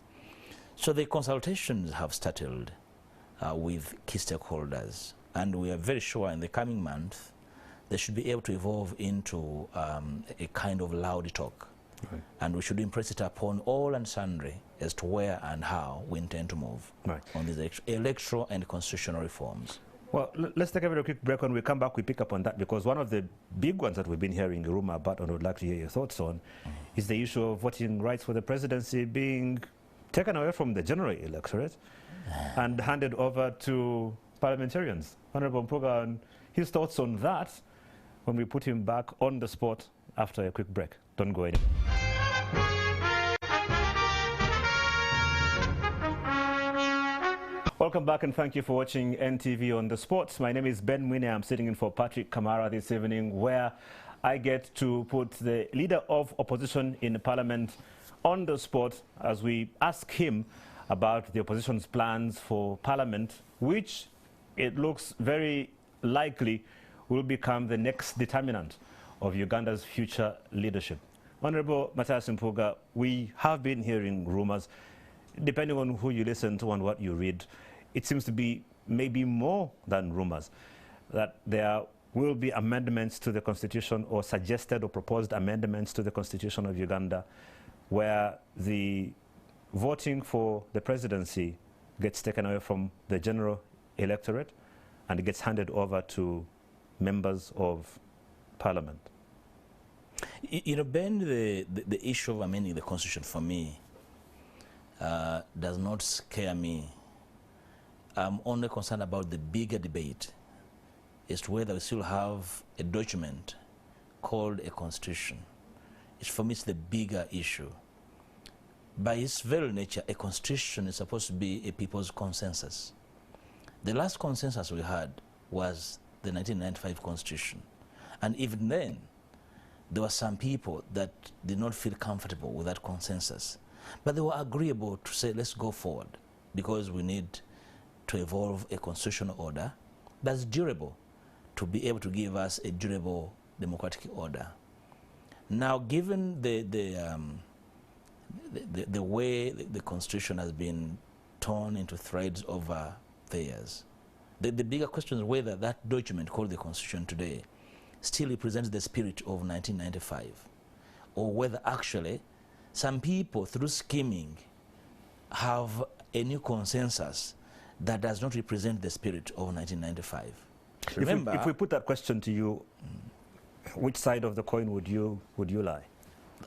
So the consultations have started with key stakeholders, and we are very sure in the coming month they should be able to evolve into a kind of loud talk. Right. And we should impress it upon all and sundry as to where and how we intend to move on these electoral and constitutional reforms. Well, let's take a very quick break. When we come back, we pick up on that, because one of the big ones that we've been hearing a rumor about and would like to hear your thoughts on is the issue of voting rights for the presidency being taken away from the general electorate and handed over to parliamentarians. Honorable Mpuuga, and his thoughts on that when we put him back on the spot after a quick break. Don't go anywhere. Welcome back, and thank you for watching NTV on the Spot. My name is Ben Mwine. I'm sitting in for Patrick Kamara this evening, where I get to put the leader of opposition in Parliament on the spot as we ask him about the opposition's plans for Parliament, which it looks very likely will become the next determinant of Uganda's future leadership. Honorable Matthias Mpuuga, we have been hearing rumors, depending on who you listen to and what you read, it seems to be maybe more than rumors, that there will be amendments to the Constitution, or suggested or proposed amendments to the Constitution of Uganda, where the voting for the presidency gets taken away from the general electorate and it gets handed over to members of Parliament. You know, Ben, the issue of amending the Constitution for me does not scare me. I'm only concerned about the bigger debate as to whether we still have a document called a Constitution. For me, it's the bigger issue. By its very nature, a Constitution is supposed to be a people's consensus. The last consensus we had was the 1995 Constitution. And even then, there were some people that did not feel comfortable with that consensus. But they were agreeable to say, let's go forward, because we need to evolve a constitutional order that's durable, to be able to give us a durable democratic order. Now, given the way the Constitution has been torn into threads over the years, the bigger question is whether that document called the Constitution today still represents the spirit of 1995, or whether actually some people, through scheming, have a new consensus that does not represent the spirit of 1995. Remember, if we put that question to you, which side of the coin would you lie?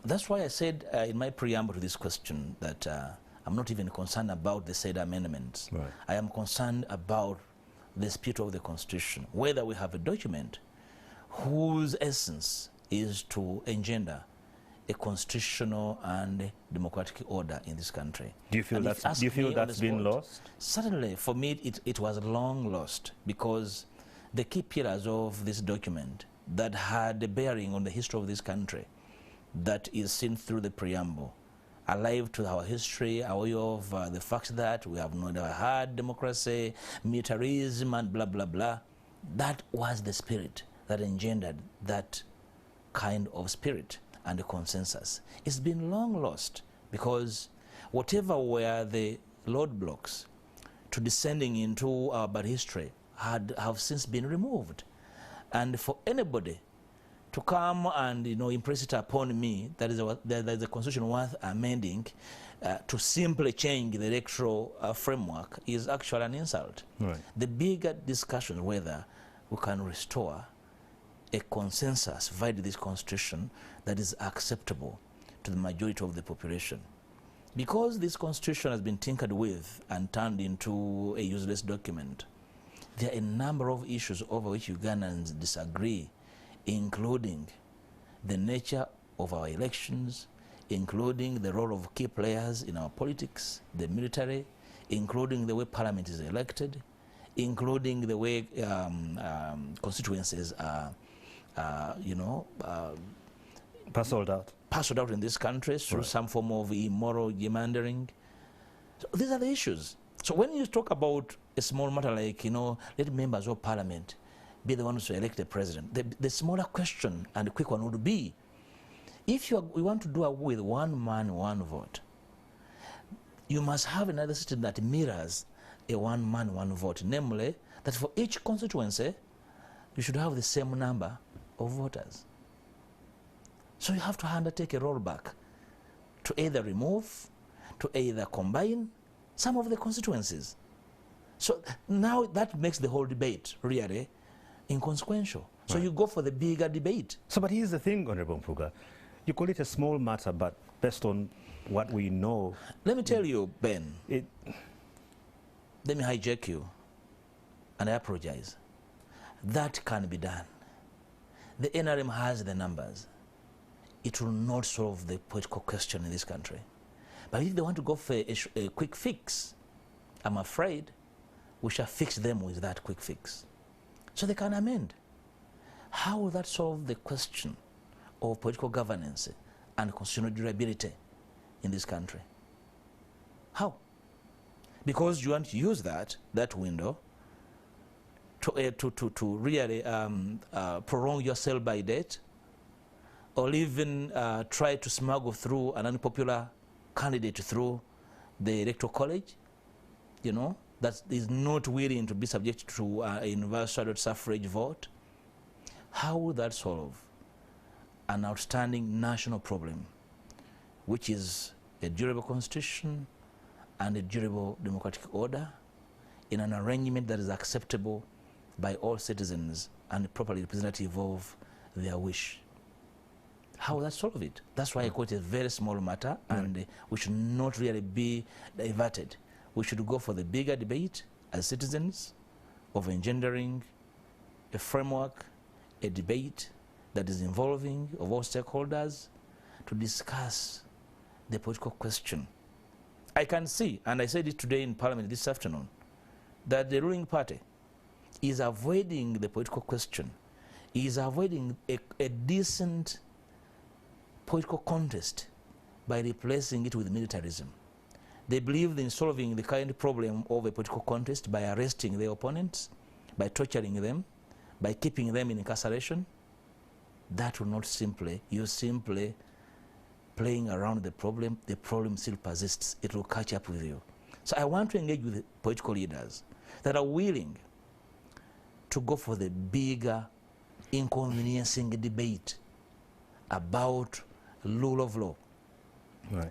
That's why I said in my preamble to this question that I'm not even concerned about the said amendments. Right. I am concerned about the spirit of the Constitution, whether we have a document whose essence is to engender a constitutional and democratic order in this country. Do you feel that's been lost? Certainly, for me, it was long lost, because the key pillars of this document that had a bearing on the history of this country, that is seen through the preamble, alive to our history, our way of the fact that we have never had democracy, militarism, and blah, blah, blah. That was the spirit that engendered that kind of spirit and the consensus. It's been long lost, because whatever were the roadblocks to descending into our bad history have since been removed. And for anybody to come and impress it upon me that is a constitution worth amending to simply change the electoral framework is actually an insult. Right. The bigger discussion whether we can restore a consensus via this constitution that is acceptable to the majority of the population. Because this constitution has been tinkered with and turned into a useless document, there are a number of issues over which Ugandans disagree, including the nature of our elections, including the role of key players in our politics, the military, including the way parliament is elected, including the way constituencies are parceled out in this country through right. some form of immoral gerrymandering. So these are the issues. So when you talk about a small matter like, let members of parliament be the ones to elect the president, the smaller question and the quick one would be, if we want to do away with one man, one vote, you must have another system that mirrors a one man, one vote, namely that for each constituency, you should have the same number of voters. So you have to undertake a rollback to either remove, to either combine some of the constituencies. So now that makes the whole debate really inconsequential. So you go for the bigger debate. So, but here's the thing, Honorable Mpuuga. You call it a small matter, but based on what we know... Let me tell you, Ben, let me hijack you, and I apologize. That can be done. The NRM has the numbers. It will not solve the political question in this country. But if they want to go for a quick fix, I'm afraid we shall fix them with that quick fix. So they can amend. How will that solve the question of political governance and constitutional durability in this country? How? Because you want to use that window to really prolong your sell-by date, or even try to smuggle through an unpopular candidate through the electoral college, that is not willing to be subject to a universal suffrage vote. How would that solve an outstanding national problem, which is a durable constitution and a durable democratic order in an arrangement that is acceptable by all citizens and properly representative of their wish? How will that solve it? That's why I call it a very small matter, and we should not really be diverted. We should go for the bigger debate as citizens of engendering a framework, a debate that is involving of all stakeholders to discuss the political question. I can see, and I said it today in Parliament this afternoon, that the ruling party is avoiding the political question, is avoiding a decent political contest by replacing it with militarism. They believe in solving the current problem of a political contest by arresting their opponents, by torturing them, by keeping them in incarceration. That will not simply, you're simply playing around the problem still persists. It will catch up with you. So I want to engage with political leaders that are willing to go for the bigger, inconveniencing debate about rule of law,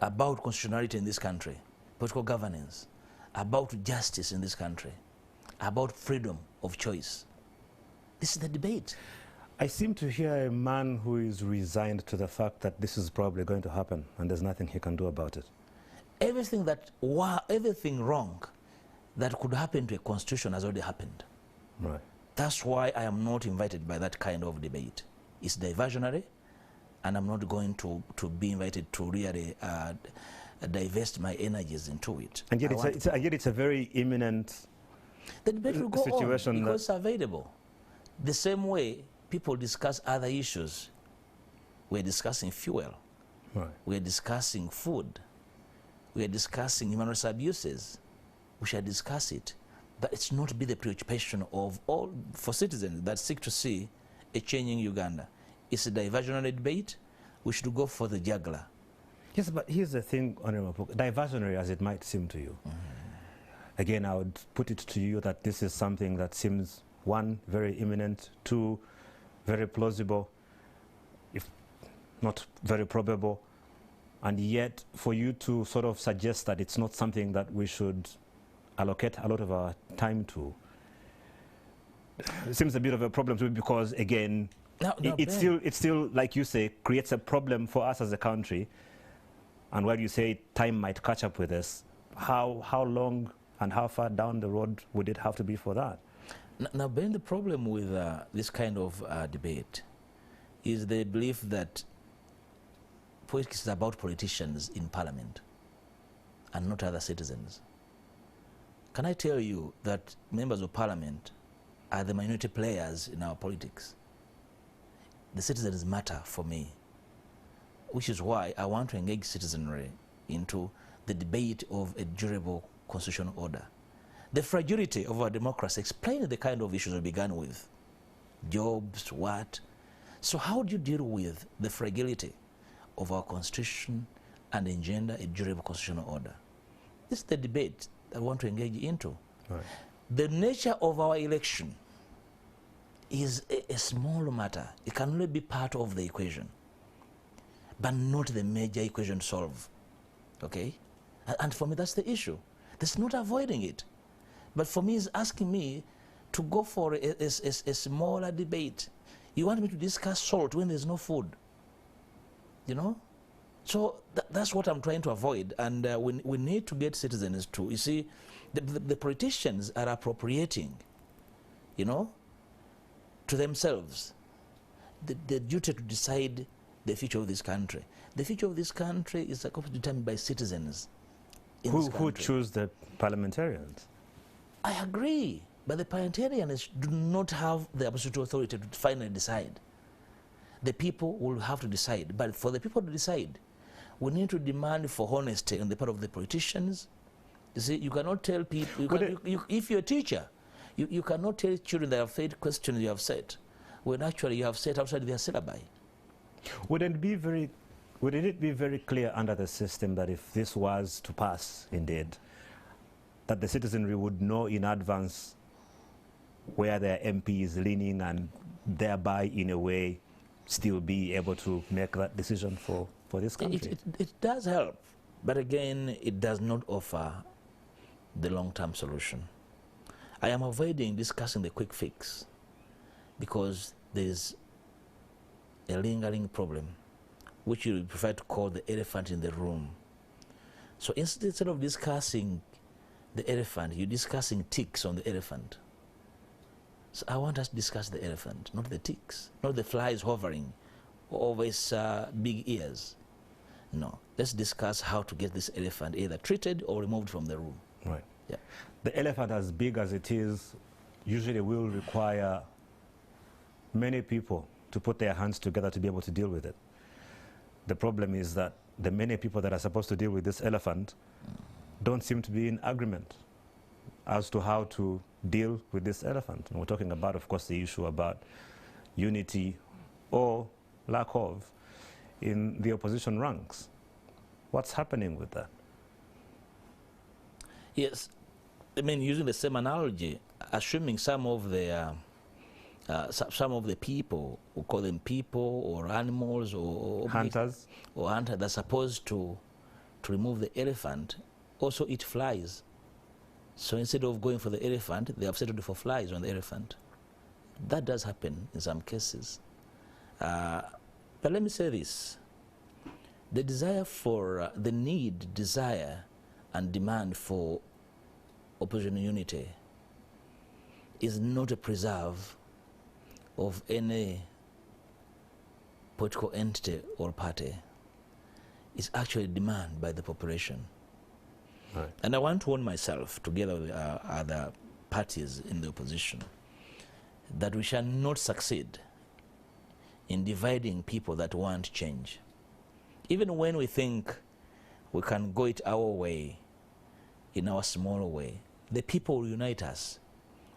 about constitutionality in this country, political governance, about justice in this country, about freedom of choice. This is the debate. I seem to hear a man who is resigned to the fact that this is probably going to happen and there's nothing he can do about it. Everything wrong that could happen to a constitution has already happened. Right. That's why I am not invited by that kind of debate. It's diversionary, and I'm not going to be invited to really divest my energies into it. And yet, it's a very imminent the debate will go situation on because it's available. The same way people discuss other issues. We're discussing fuel. Right. We're discussing food. We're discussing human rights abuses. We shall discuss it. But it's not to be the preoccupation of all for citizens that seek to see a changing Uganda. It's a diversionary debate. We should go for the jugular. Yes, but here's the thing, Honorable Mpuuga, diversionary as it might seem to you. Again, I would put it to you that this is something that seems, one, very imminent, two, very plausible, if not very probable, and yet for you to sort of suggest that it's not something that we should allocate a lot of our time to, it seems a bit of a problem to me because, again, it's still, like you say, creates a problem for us as a country. And while you say time might catch up with us, how long and how far down the road would it have to be for that? Now, Ben, the problem with this kind of debate is the belief that politics is about politicians in parliament and not other citizens. Can I tell you that members of parliament are the minority players in our politics? The citizens matter for me, which is why I want to engage citizenry into the debate of a durable constitutional order. The fragility of our democracy explains the kind of issues we began with. Jobs, what? So how do you deal with the fragility of our constitution and engender a durable constitutional order? This is the debate I want to engage into. Right. The nature of our election is a small matter. It can only be part of the equation, but not the major equation solved. Okay? And for me, that's the issue. That's not avoiding it. But for me, it's asking me to go for a smaller debate. You want me to discuss salt when there's no food? You know? So that's what I'm trying to avoid. And we need to get citizens to, you see, the politicians are appropriating, you know, to themselves the duty to decide the future of this country. The future of this country is determined by citizens. Who choose the parliamentarians? I agree, but the parliamentarians do not have the absolute authority to finally decide. The people will have to decide, but for the people to decide, we need to demand for honesty on the part of the politicians. You see, you cannot tell people, if you're a teacher, you cannot tell children that have failed questions you have set, when actually you have set outside their syllabi. Wouldn't it be very clear under the system that if this was to pass, indeed, that the citizenry would know in advance where their MP is leaning and thereby, in a way, still be able to make that decision for this country? It does help, but again, it does not offer the long-term solution. I am avoiding discussing the quick fix because there's a lingering problem, which you prefer to call the elephant in the room. So instead of discussing the elephant, you're discussing ticks on the elephant. So I want us to discuss the elephant, not the ticks, not the flies hovering over its big ears. No, let's discuss how to get this elephant either treated or removed from the room. Right. Yeah. The elephant, as big as it is, usually will require many people to put their hands together to be able to deal with it. The problem is that the many people that are supposed to deal with this elephant don't seem to be in agreement as to how to deal with this elephant. And we're talking about, of course, the issue about unity or lack of in the opposition ranks. What's happening with that? Yes, I mean, using the same analogy, assuming some of the people, we call them people or animals or hunters, they're supposed to remove the elephant, also eat flies. So instead of going for the elephant, they have settled for flies on the elephant. That does happen in some cases. But let me say this. The desire for, the need, desire, and demand for opposition unity is not a preserve of any political entity or party is actually demanded by the population. Right. And I want to warn myself, together with other parties in the opposition, that we shall not succeed in dividing people that want change. Even when we think we can go it our way, in our small way, the people will unite us.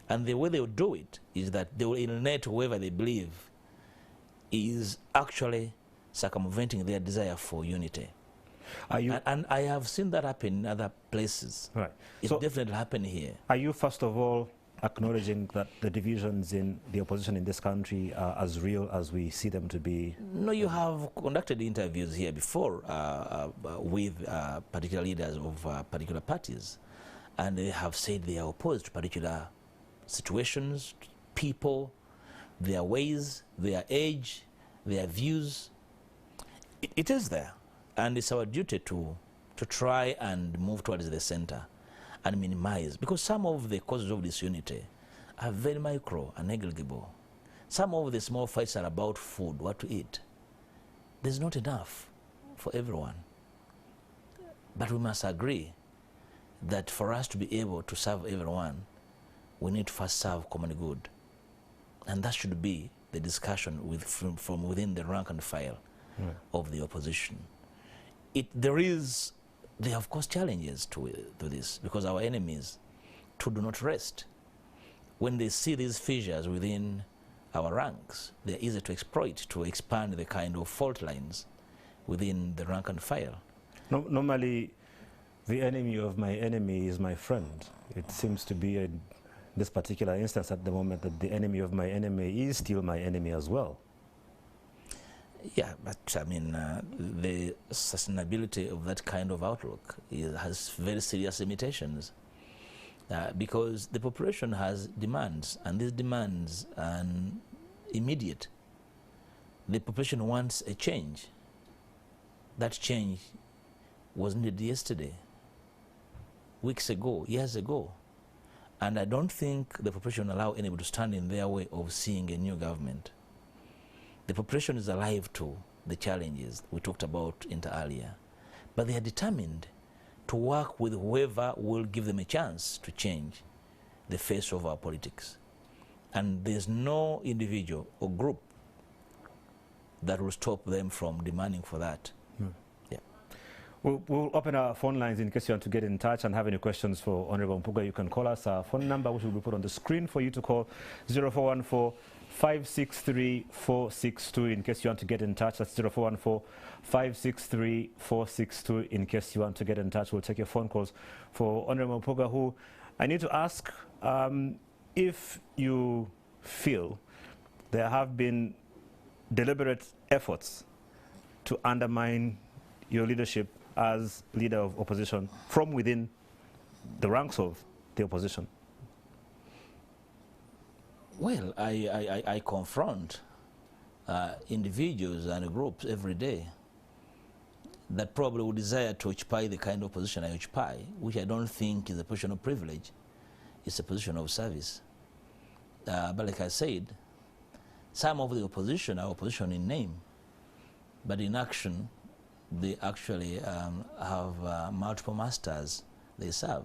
And the way they will do it is that they will eliminate whoever they believe is actually circumventing their desire for unity. And I have seen that happen in other places. Right. It So definitely happened here. are you, first of all, acknowledging that the divisions in the opposition in this country are as real as we see them to be? No, you have conducted interviews here before with particular leaders of particular parties, and they have said they are opposed to particular situations, people, their ways, their age, their views. It is there, and it's our duty to try and move towards the center and minimize, because some of the causes of disunity are very micro and negligible. Some of the small fights are about food, what to eat. There's not enough for everyone. But we must agree that for us to be able to serve everyone, we need to first serve common good. And that should be the discussion from within the rank and file of the opposition. There are of course challenges to this, because our enemies too do not rest. When they see these fissures within our ranks, they're easy to exploit, to expand the kind of fault lines within the rank and file. Normally, the enemy of my enemy is my friend. It seems to be in this particular instance at the moment that the enemy of my enemy is still my enemy as well. Yeah, but I mean, the sustainability of that kind of outlook has very serious limitations, because the population has demands, and these demands are immediate. The population wants a change. That change was needed yesterday, weeks ago, years ago. And I don't think the population will allow anybody to stand in their way of seeing a new government. The population is alive to the challenges we talked about inter earlier, but they are determined to work with whoever will give them a chance to change the face of our politics. And there's no individual or group that will stop them from demanding for that. Yeah. We'll open our phone lines in case you want to get in touch and have any questions for Honorable Mpuuga. You can call us. Our phone number, which will be put on the screen for you to call, 0414-563-462 in case you want to get in touch. That's 0414-563-462 in case you want to get in touch. We'll take your phone calls. For Honorable Mpuuga, who I need to ask if you feel there have been deliberate efforts to undermine your leadership as leader of opposition from within the ranks of the opposition. Well, I confront individuals and groups every day that probably would desire to occupy the kind of position I occupy, which I don't think is a position of privilege. It's a position of service. But like I said, some of the opposition are opposition in name, but in action, they actually have multiple masters they serve.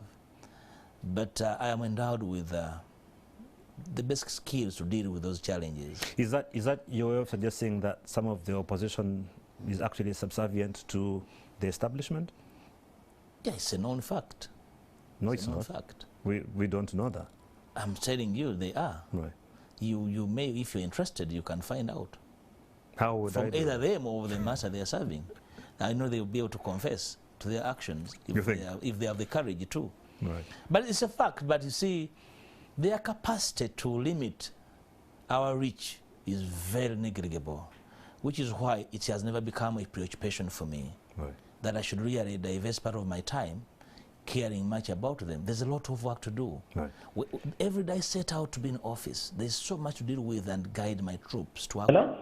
But I am endowed with the basic skills to deal with those challenges. Is that your way of suggesting that some of the opposition is actually subservient to the establishment? Yeah, it's a known fact. No, it's not. Fact. We don't know that. I'm telling you, they are. Right. You may, if you're interested, you can find out. How would I from either them or the master they are serving. I know they will be able to confess to their actions if they have the courage too. Right. But it's a fact. But you see, their capacity to limit our reach is very negligible, which is why it has never become a preoccupation for me. Right. That I should really divest part of my time caring much about them. There's a lot of work to do. Right. Every day I set out to be in office. There's so much to deal with and guide my troops to work. Hello?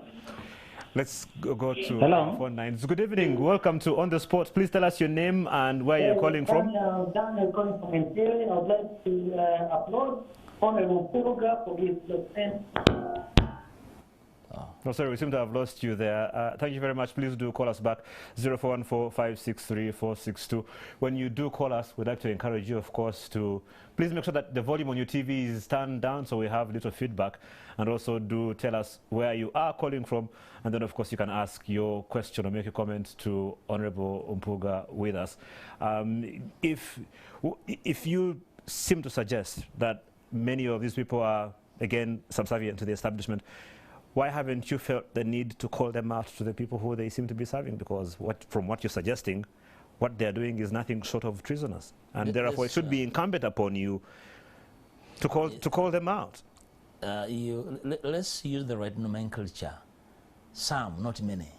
Let's go to phone lines. Good evening. Welcome to On the Spot. Please tell us your name and where you're calling from. Daniel calling from Interior. I would like to applaud Honorable Mpuuga for his defense. No, sorry, we seem to have lost you there. Thank you very much. Please do call us back, 0414-563-462. When you do call us, we'd like to encourage you, of course, to please make sure that the volume on your TV is turned down so we have a little feedback. And also do tell us where you are calling from. And then, of course, you can ask your question or make a comment to Honorable Mpuuga with us. If you seem to suggest that many of these people are, again, subservient to the establishment, why haven't you felt the need to call them out to the people who they seem to be serving? Because from what you're suggesting, what they're doing is nothing short of treasonous. And therefore, it should be incumbent upon you to call them out. Let's use the right nomenclature. Some, not many.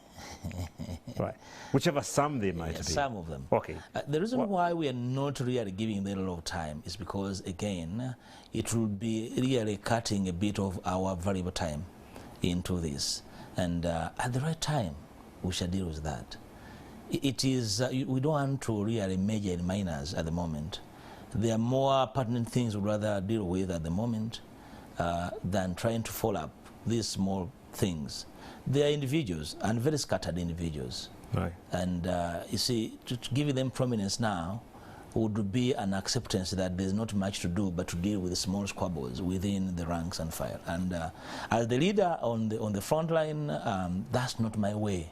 Right. Whichever some they might be. Some of them. Okay. The reason why we are not really giving them a lot of time is because, again, it will be really cutting a bit of our valuable time into this. And at the right time, we shall deal with that. It is, we don't want to really major and minors at the moment. There are more pertinent things we'd rather deal with at the moment than trying to follow up these small things. They are individuals, and very scattered individuals. Right. And you see, to give them prominence now would be an acceptance that there's not much to do but to deal with the small squabbles within the ranks and file. And as the leader on the front line, that's not my way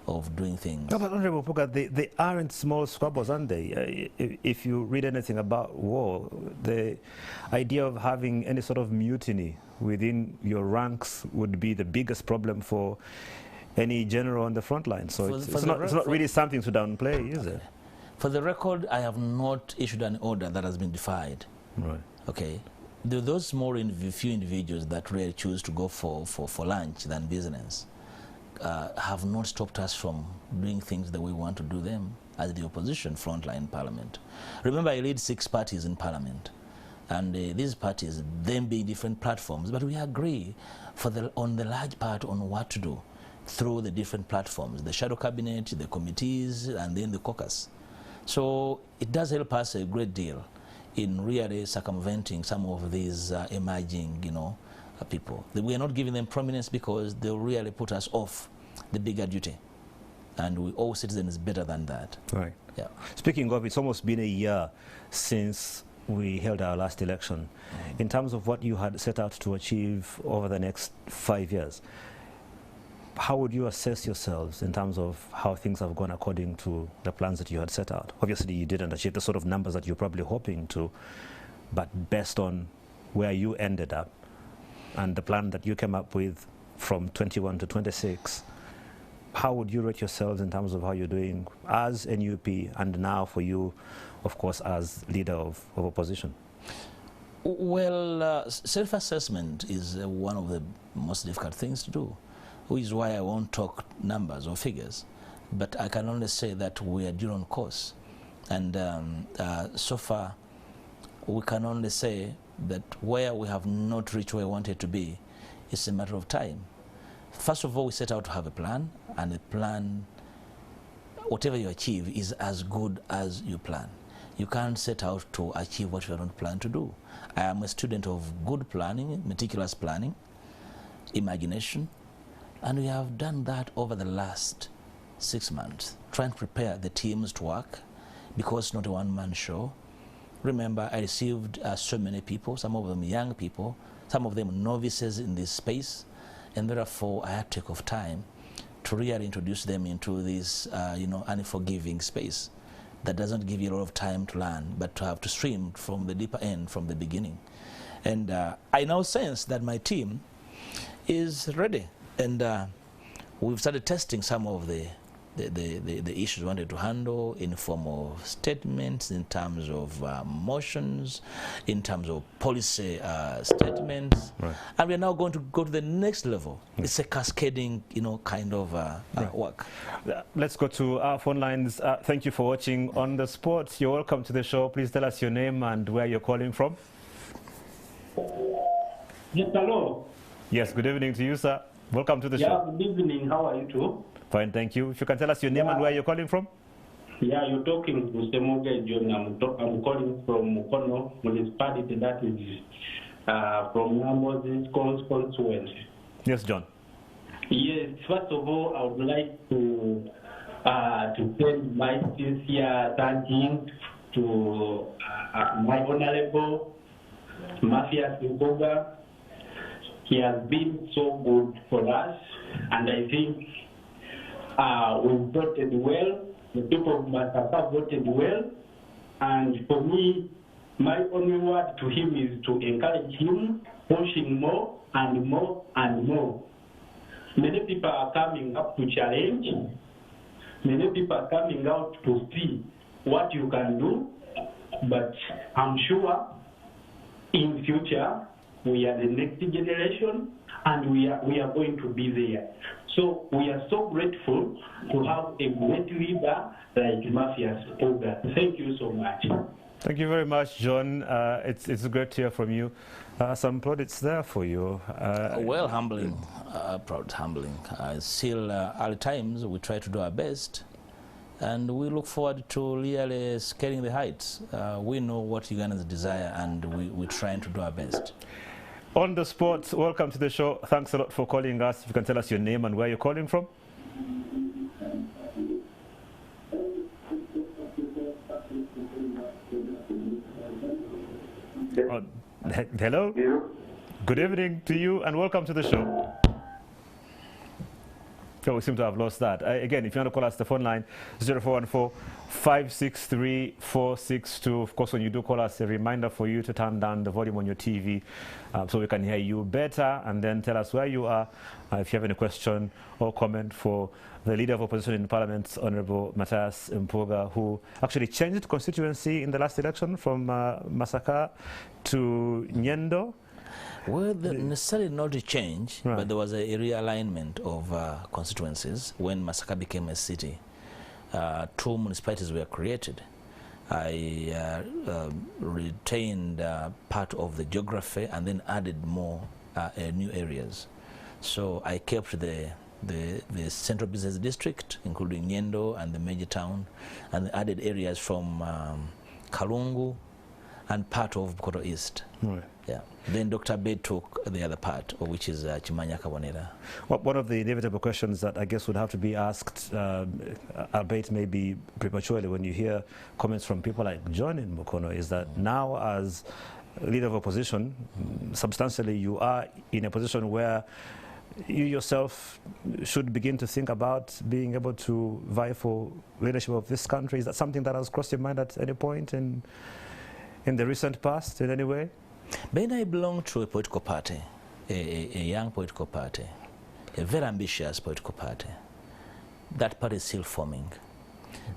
of doing things. No, but Honorable Mpuuga, they aren't small squabbles, aren't they? If you read anything about war, the idea of having any sort of mutiny within your ranks would be the biggest problem for any general on the front line. So it's not really something to downplay, is it? For the record, I have not issued an order that has been defied. Right. Okay. Those small few individuals that really choose to go for lunch than business have not stopped us from doing things the way we want to do them as the opposition frontline parliament. Remember, I lead 6 parties in parliament, and these parties, them being different platforms, but we agree on the large part on what to do through the different platforms, the shadow cabinet, the committees, and then the caucus. So it does help us a great deal in really circumventing some of these emerging, people. We are not giving them prominence because they'll really put us off the bigger duty. And we all citizens better than that. Right. Yeah. Speaking of, it's almost been a year since we held our last election. In terms of what you had set out to achieve over the next 5 years, how would you assess yourselves in terms of how things have gone according to the plans that you had set out? Obviously, you didn't achieve the sort of numbers that you're probably hoping to, but based on where you ended up and the plan that you came up with from 21 to 26, how would you rate yourselves in terms of how you're doing as NUP and now for you, of course, as leader of opposition? Well, self-assessment is one of the most difficult things to do, which is why I won't talk numbers or figures. But I can only say that we are due on course. And so far, we can only say that where we have not reached where we wanted to be, it's a matter of time. First of all, we set out to have a plan, and the plan, whatever you achieve, is as good as you plan. You can't set out to achieve what you don't plan to do. I am a student of good planning, meticulous planning, imagination, and we have done that over the last 6 months, trying to prepare the teams to work, because it's not a one-man show. Remember, I received so many people, some of them young people, some of them novices in this space, and therefore I had to take off time to really introduce them into this, unforgiving space that doesn't give you a lot of time to learn, but to have to stream from the deeper end from the beginning. And I now sense that my team is ready, and we've started testing some of the issues we wanted to handle in form of statements, in terms of motions, in terms of policy statements. Right. And we're now going to go to the next level. Right. It's a cascading, kind of work. Let's go to our phone lines. Thank you for watching On The Spot. You're welcome to the show. Please tell us your name and where you're calling from. Yes, hello. Yes, good evening to you, sir. Welcome to the show. Yeah, good evening. How are you too? Fine, thank you. If you can tell us your name and where you're calling from? Yeah, you're talking to Semuge John. I'm calling from Mukono municipality, that is from Nambo's constituency. Yes, John. Yes, first of all, I would like to send my sincere thanks to my Honorable Matthias Mpuuga. He has been so good for us, and I think we voted well. The people of Masaka voted well, and for me, my only word to him is to encourage him, pushing more and more and more. Many people are coming up to challenge. Many people are coming out to see what you can do, but I'm sure in future we are the next generation and we are going to be there. So we are so grateful to have a great leader like Matthias Mpuuga. Thank you so much. Thank you very much, John. It's great to hear from you. Some plaudits there for you. Well, humbling, proud, humbling. Still, at times we try to do our best, and we look forward to really scaling the heights. We know what Ugandans desire, and we're trying to do our best. On the spot, welcome to the show. Thanks a lot for calling us. If you can tell us your name and where you're calling from. Hello. Good evening to you and welcome to the show. So we seem to have lost that. Again, if you want to call us, the phone line 0414-563-462. Of course, when you do call us, a reminder for you to turn down the volume on your TV so we can hear you better, and then tell us where you are if you have any question or comment for the Leader of Opposition in Parliament, Honorable Matthias Mpuuga, who actually changed constituency in the last election from Masaka to Nyendo. Well, necessarily not a change, right, but there was a realignment of constituencies when Masaka became a city. 2 municipalities were created. I retained part of the geography and then added more new areas. So I kept the central business district, including Nyendo and the major town, and added areas from Kalungu and part of Bukoto East. Right. Yeah. Then Dr. Bed took the other part, which is Chimanya Kabonera. Well, one of the inevitable questions that I guess would have to be asked, albeit maybe prematurely, when you hear comments from people like John in Mukono, is that now as Leader of Opposition, substantially you are in a position where you yourself should begin to think about being able to vie for leadership of this country. Is that something that has crossed your mind at any point in the recent past in any way? When I belong to a political party, a young political party, a very ambitious political party, that party is still forming.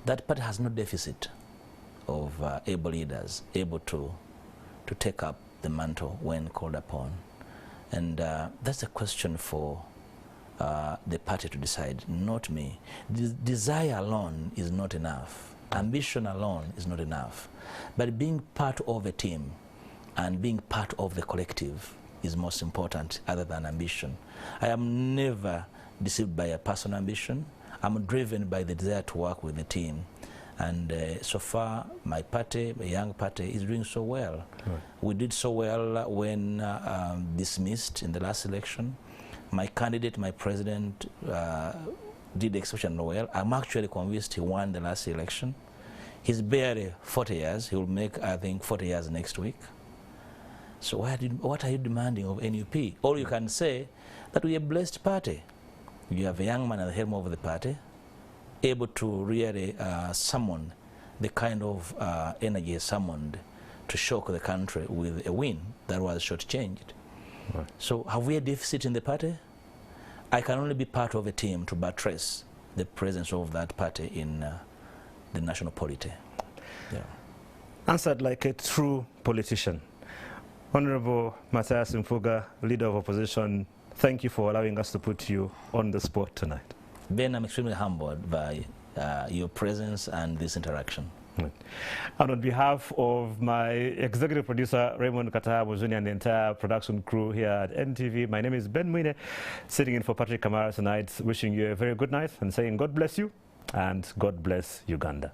That party has no deficit of able leaders able to take up the mantle when called upon. And that's a question for the party to decide, not me. Desire alone is not enough. Ambition alone is not enough. But being part of a team and being part of the collective is most important other than ambition. I am never deceived by a personal ambition. I'm driven by the desire to work with the team. And so far, my party, a young party, is doing so well. Right. We did so well when dismissed in the last election. My candidate, my president, did exceptionally well. I'm actually convinced he won the last election. He's barely 40 years. He will make, I think, 40 years next week. So what are you demanding of NUP? All you can say that we are a blessed party. You have a young man at the helm of the party, able to really summon the kind of energy summoned to shock the country with a win that was shortchanged. Right. So have we a deficit in the party? I can only be part of a team to buttress the presence of that party in the national polity. Yeah. Answered like a true politician. Honorable Matthias Mpuuga, Leader of Opposition, thank you for allowing us to put you on the spot tonight. Ben, I'm extremely humbled by your presence and this interaction. Right. And on behalf of my executive producer, Raymond Kataya-Muzuni, and the entire production crew here at NTV, my name is Ben Mwine, sitting in for Patrick Kamara tonight, wishing you a very good night and saying God bless you and God bless Uganda.